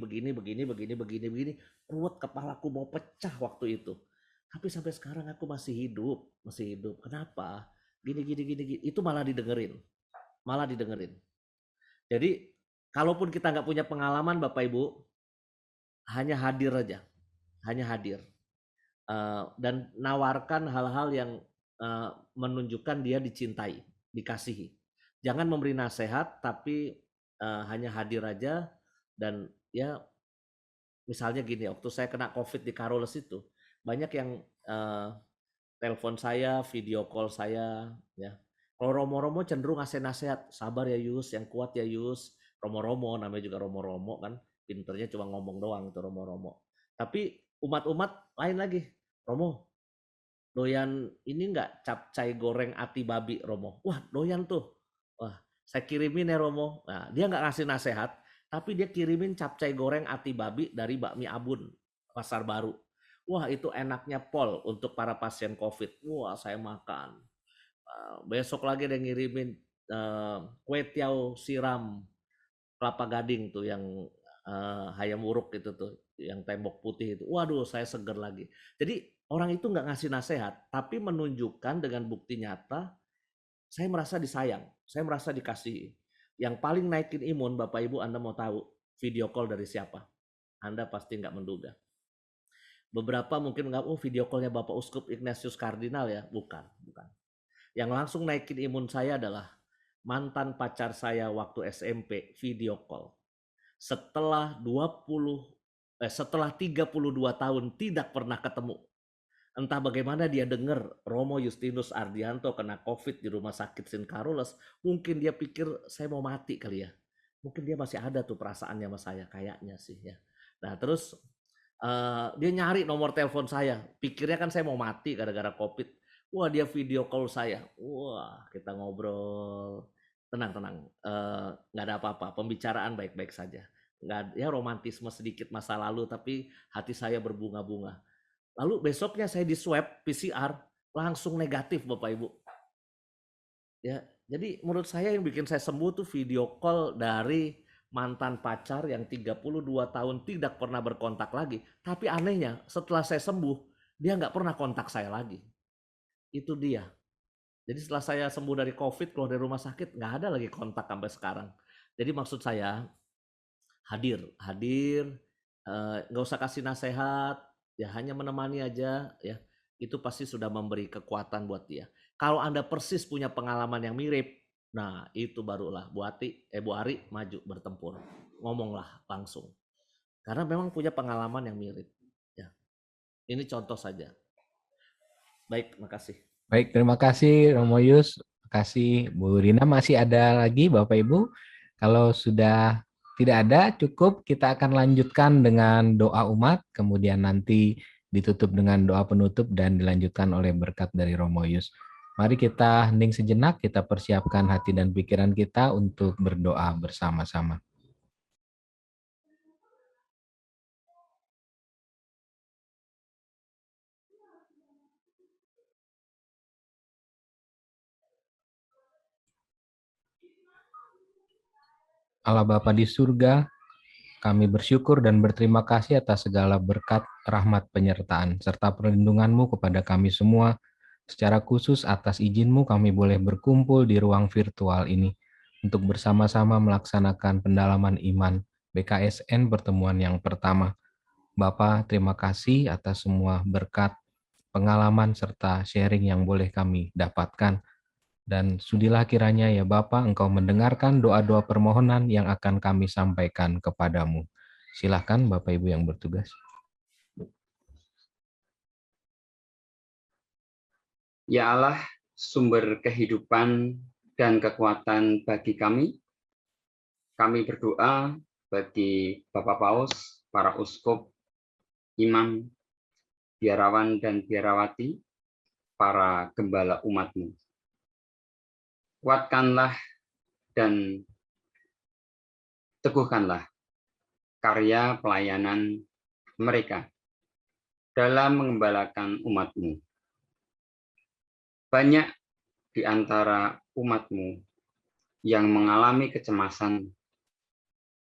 [SPEAKER 1] Ruwet kepalaku mau pecah waktu itu. Tapi sampai sekarang aku masih hidup. Kenapa? Gini. Itu malah didengerin. Jadi kalaupun kita nggak punya pengalaman Bapak Ibu, hanya hadir aja. Dan nawarkan hal-hal yang menunjukkan dia dicintai, dikasihi. Jangan memberi nasihat, tapi hanya hadir aja. Dan ya misalnya gini, waktu saya kena COVID di Carolus itu, banyak yang telepon saya, video call saya. Ya. Kalau Romo-Romo cenderung ngasih nasihat, sabar ya Yus, yang kuat ya Yus. Romo-Romo, namanya juga Romo-Romo kan, pinternya cuma ngomong doang itu Romo-Romo. Tapi umat-umat lain lagi, Romo, doyan ini enggak capcay goreng ati babi Romo? Wah doyan tuh, wah saya kirimin ya Romo. Nah dia nggak ngasih nasihat, tapi dia kirimin capcay goreng ati babi dari Bakmi Abun, Pasar Baru. Wah itu enaknya pol untuk para pasien COVID. Wah saya makan. Besok lagi dia ngirimin kue tiaw siram kelapa gading tuh yang hayam wuruk itu tuh, yang tembok putih itu. Waduh, saya seger lagi. Jadi orang itu nggak ngasih nasihat, tapi menunjukkan dengan bukti nyata, saya merasa disayang, saya merasa dikasihi. Yang paling naikin imun, Bapak Ibu, Anda mau tahu video call dari siapa? Anda pasti nggak menduga. Beberapa mungkin nggak, oh video callnya Bapak Uskup Ignatius Kardinal ya, bukan. Yang langsung naikin imun saya adalah mantan pacar saya waktu SMP video call. Setelah 32 tahun tidak pernah ketemu. Entah bagaimana dia dengar Romo Justinus Ardianto kena COVID di rumah sakit St. Carolus, mungkin dia pikir saya mau mati kali ya. Mungkin dia masih ada tuh perasaannya sama saya, kayaknya sih ya. Nah terus dia nyari nomor telepon saya, pikirnya kan saya mau mati gara-gara COVID. Wah dia video call saya, wah kita ngobrol. Tenang, nggak ada apa-apa, pembicaraan baik-baik saja. Nggak, ya romantisme sedikit masa lalu, tapi hati saya berbunga-bunga. Lalu besoknya saya di swab PCR, langsung negatif Bapak Ibu. Ya, jadi menurut saya yang bikin saya sembuh tuh video call dari mantan pacar yang 32 tahun tidak pernah berkontak lagi. Tapi anehnya setelah saya sembuh, dia nggak pernah kontak saya lagi. Itu dia. Jadi setelah saya sembuh dari COVID, keluar dari rumah sakit, nggak ada lagi kontak sampai sekarang. Jadi maksud saya hadir, nggak usah kasih nasihat, ya hanya menemani aja ya. Itu pasti sudah memberi kekuatan buat dia. Kalau Anda persis punya pengalaman yang mirip, nah itu barulah Bu Ari maju bertempur. Ngomonglah langsung. Karena memang punya pengalaman yang mirip. Ya. Ini contoh saja. Baik, makasih.
[SPEAKER 2] Baik, terima kasih Romo Yus. Terima kasih Bu Rina. Masih ada lagi Bapak Ibu? Kalau sudah tidak ada, cukup kita akan lanjutkan dengan doa umat, kemudian nanti ditutup dengan doa penutup dan dilanjutkan oleh berkat dari Romo Yus. Mari kita hening sejenak, kita persiapkan hati dan pikiran kita untuk berdoa bersama-sama. Allah Bapa di surga, kami bersyukur dan berterima kasih atas segala berkat, rahmat, penyertaan, serta perlindungan-Mu kepada kami semua. Secara khusus atas izin-Mu kami boleh berkumpul di ruang virtual ini untuk bersama-sama melaksanakan pendalaman iman BKSN pertemuan yang pertama. Bapa, terima kasih atas semua berkat, pengalaman, serta sharing yang boleh kami dapatkan. Dan sudilah kiranya ya Bapa, Engkau mendengarkan doa-doa permohonan yang akan kami sampaikan kepadamu. Silakan Bapak Ibu yang bertugas.
[SPEAKER 6] Ya Allah, sumber kehidupan dan kekuatan bagi kami berdoa bagi Bapak Paus, para uskup, imam, biarawan dan biarawati, para gembala umat-Mu. Kuatkanlah dan teguhkanlah karya pelayanan mereka dalam mengembalakan umat-Mu. Banyak di antara umat-Mu yang mengalami kecemasan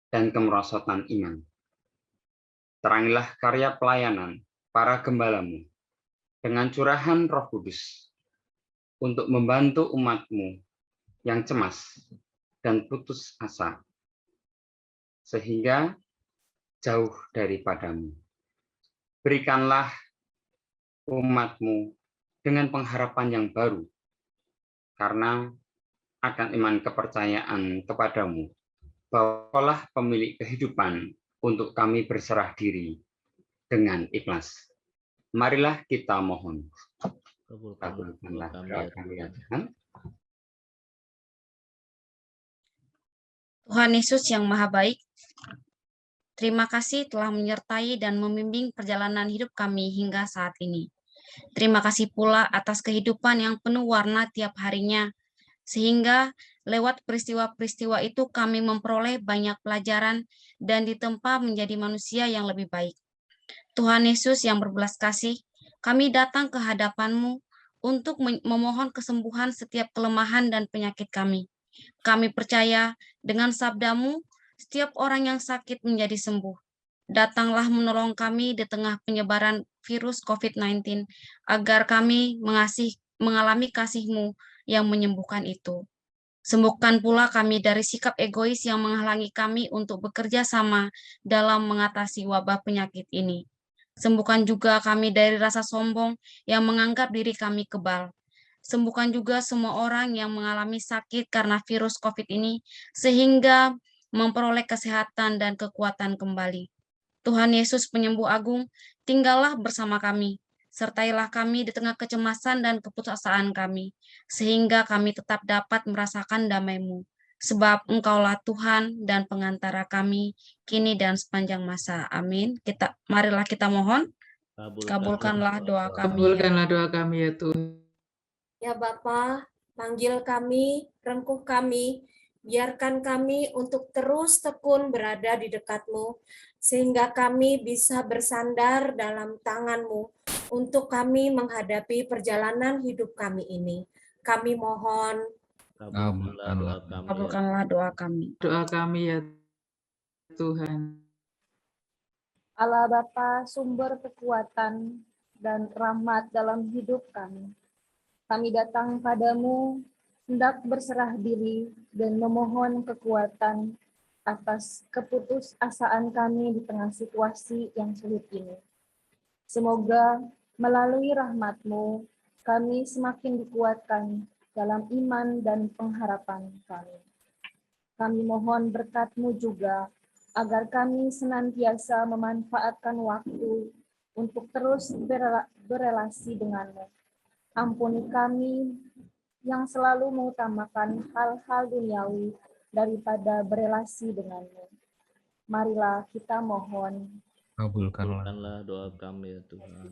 [SPEAKER 6] dan kemerosotan iman. Terangilah karya pelayanan para gembala-Mu dengan curahan Roh Kudus untuk membantu umat-Mu yang cemas dan putus asa, sehingga jauh daripadamu. Berikanlah umat-Mu dengan pengharapan yang baru, karena akan iman kepercayaan kepadamu, bahwalah pemilik kehidupan untuk kami berserah diri dengan ikhlas. Marilah kita mohon. Kabulkanlah doa kami ya Tuhan.
[SPEAKER 7] Tuhan Yesus yang Maha Baik, terima kasih telah menyertai dan membimbing perjalanan hidup kami hingga saat ini. Terima kasih pula atas kehidupan yang penuh warna tiap harinya, sehingga lewat peristiwa-peristiwa itu kami memperoleh banyak pelajaran dan ditempa menjadi manusia yang lebih baik. Tuhan Yesus yang berbelas kasih, kami datang ke hadapan-Mu untuk memohon kesembuhan setiap kelemahan dan penyakit kami. Kami percaya dengan sabda-Mu, setiap orang yang sakit menjadi sembuh. Datanglah menolong kami di tengah penyebaran virus COVID-19, agar kami mengalami kasih-Mu yang menyembuhkan itu. Sembuhkan pula kami dari sikap egois yang menghalangi kami untuk bekerja sama dalam mengatasi wabah penyakit ini. Sembuhkan juga kami dari rasa sombong yang menganggap diri kami kebal. Sembuhkan juga semua orang yang mengalami sakit karena virus COVID ini, sehingga memperoleh kesehatan dan kekuatan kembali. Tuhan Yesus penyembuh agung, tinggallah bersama kami. Sertailah kami di tengah kecemasan dan keputusasaan kami, sehingga kami tetap dapat merasakan damai-Mu. Sebab Engkaulah Tuhan dan pengantara kami, kini dan sepanjang masa. Amin. Marilah kita mohon, kabulkanlah doa kami.
[SPEAKER 3] Kabulkanlah doa kami ya Tuhan.
[SPEAKER 8] Ya Bapa, panggil kami, rengkuh kami, biarkan kami untuk terus tekun berada di dekat-Mu, sehingga kami bisa bersandar dalam tangan-Mu untuk kami menghadapi perjalanan hidup kami ini. Kami mohon
[SPEAKER 1] Kabulkanlah doa kami ya
[SPEAKER 7] Kabulkanlah doa kami.
[SPEAKER 3] Doa kami ya Tuhan.
[SPEAKER 8] Allah Bapa, sumber kekuatan dan rahmat dalam hidup kami. Kami datang padamu, hendak berserah diri dan memohon kekuatan atas keputusasaan kami di tengah situasi yang sulit ini. Semoga melalui rahmat-Mu, kami semakin dikuatkan dalam iman dan pengharapan kami. Kami mohon berkat-Mu juga, agar kami senantiasa memanfaatkan waktu untuk terus berelasi denganmu. Ampuni kami yang selalu mengutamakan hal-hal duniawi daripada berelasi denganmu. Marilah kita mohon.
[SPEAKER 1] Kabulkanlah doa kami ya Tuhan.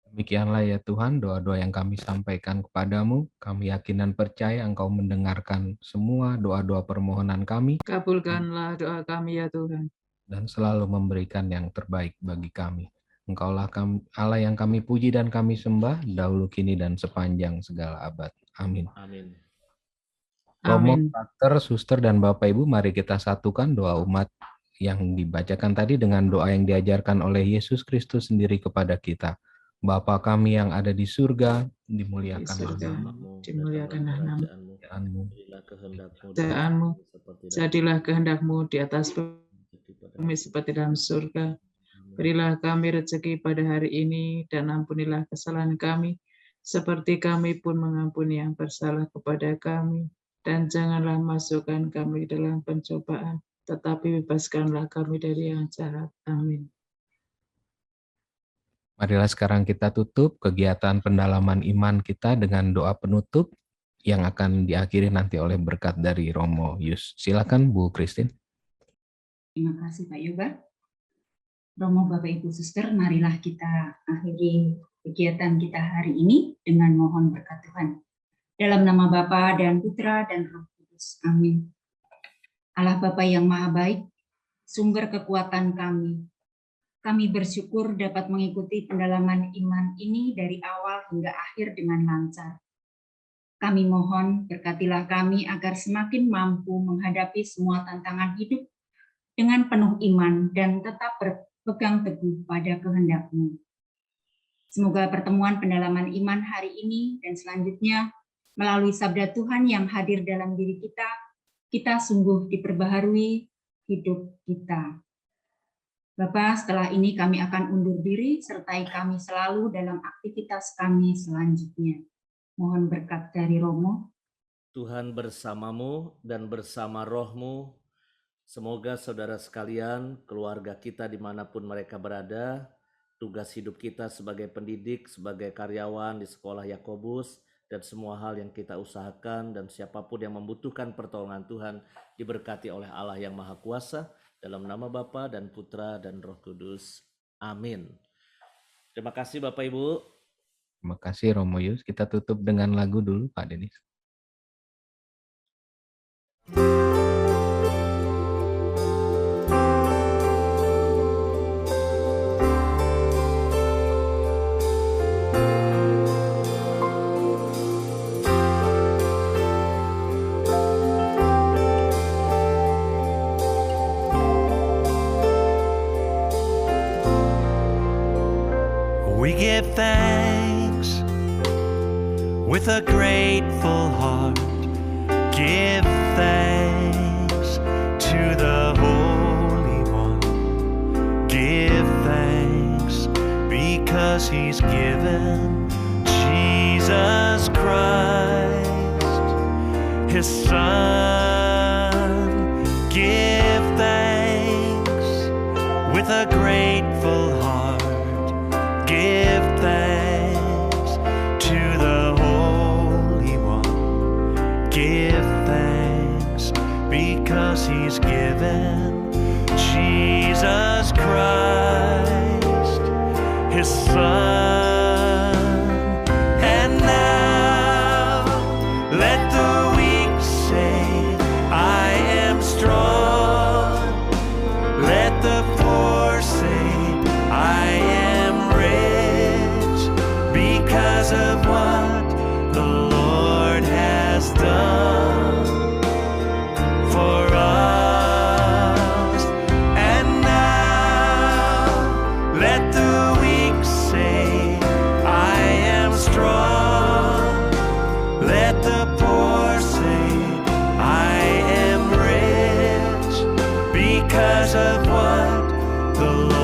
[SPEAKER 2] Demikianlah ya Tuhan doa-doa yang kami sampaikan kepadamu. Kami yakin dan percaya Engkau mendengarkan semua doa-doa permohonan kami
[SPEAKER 3] Kabulkanlah doa kami ya Tuhan.
[SPEAKER 2] dan selalu memberikan yang terbaik bagi kami. Engkaulah Allah yang kami puji dan kami sembah, dahulu kini dan sepanjang segala abad. Amin.
[SPEAKER 1] Amin.
[SPEAKER 2] Romo,
[SPEAKER 3] Amin.
[SPEAKER 2] Pater, Suster, dan Bapak Ibu, mari kita satukan doa umat yang dibacakan tadi dengan doa yang diajarkan oleh Yesus Kristus sendiri kepada kita. Bapa kami yang ada di surga,
[SPEAKER 3] Di
[SPEAKER 2] dimuliakanlah
[SPEAKER 3] surga,
[SPEAKER 2] namamu,
[SPEAKER 3] dimuliakanlah
[SPEAKER 1] Kerajaanmu,
[SPEAKER 2] kerajaanmu,
[SPEAKER 1] jadilah kehendakmu di
[SPEAKER 3] Kerajaanmu,
[SPEAKER 1] bumi seperti dalam
[SPEAKER 3] jadilah kehendak-Mu di atas
[SPEAKER 1] rezeki pada
[SPEAKER 3] bumi seperti dalam surga.
[SPEAKER 1] Amin.
[SPEAKER 3] Berilah kami rezeki pada hari ini, dan ampunilah kesalahan kami, seperti kami pun mengampuni yang bersalah kepada kami. Dan janganlah masukkan kami dalam pencobaan, tetapi bebaskanlah kami dari yang jahat. Amin.
[SPEAKER 2] Marilah sekarang kita tutup kegiatan pendalaman iman kita dengan doa penutup yang akan diakhiri nanti oleh berkat dari Romo Yus. Silakan Bu Christine.
[SPEAKER 9] Terima kasih Pak Yoba. Romo, Bapak, Ibu, Suster, marilah kita akhiri kegiatan kita hari ini dengan mohon berkat Tuhan. Dalam nama Bapa dan Putra dan Roh Kudus. Amin. Allah Bapa yang Maha Baik, sumber kekuatan kami. Kami bersyukur dapat mengikuti pendalaman iman ini dari awal hingga akhir dengan lancar. Kami mohon berkatilah kami agar semakin mampu menghadapi semua tantangan hidup dengan penuh iman dan tetap berpegang teguh pada kehendak-Mu. Semoga pertemuan pendalaman iman hari ini dan selanjutnya melalui sabda Tuhan yang hadir dalam diri kita sungguh diperbaharui hidup kita. Bapak, setelah ini kami akan undur diri, sertai kami selalu dalam aktivitas kami selanjutnya. Mohon berkat dari Romo.
[SPEAKER 1] Tuhan bersamamu dan bersama rohmu. Semoga saudara sekalian, keluarga kita dimanapun mereka berada, tugas hidup kita sebagai pendidik, sebagai karyawan di sekolah Yakobus, dan semua hal yang kita usahakan, dan siapapun yang membutuhkan pertolongan Tuhan, diberkati oleh Allah yang Maha Kuasa, dalam nama Bapa dan Putra dan Roh Kudus. Amin. Terima kasih Bapak Ibu.
[SPEAKER 2] Terima kasih Romo Yus. Kita tutup dengan lagu dulu Pak Denis.
[SPEAKER 10] We give thanks with a grateful heart. Give thanks to the Holy One. Give thanks because He's given Jesus Christ, His Son. Give thanks with a grateful heart. Give thanks to the Holy One. Give thanks because He's given Jesus Christ, His Son. And now let the weak say, I am strong. Let the poor say, because of what the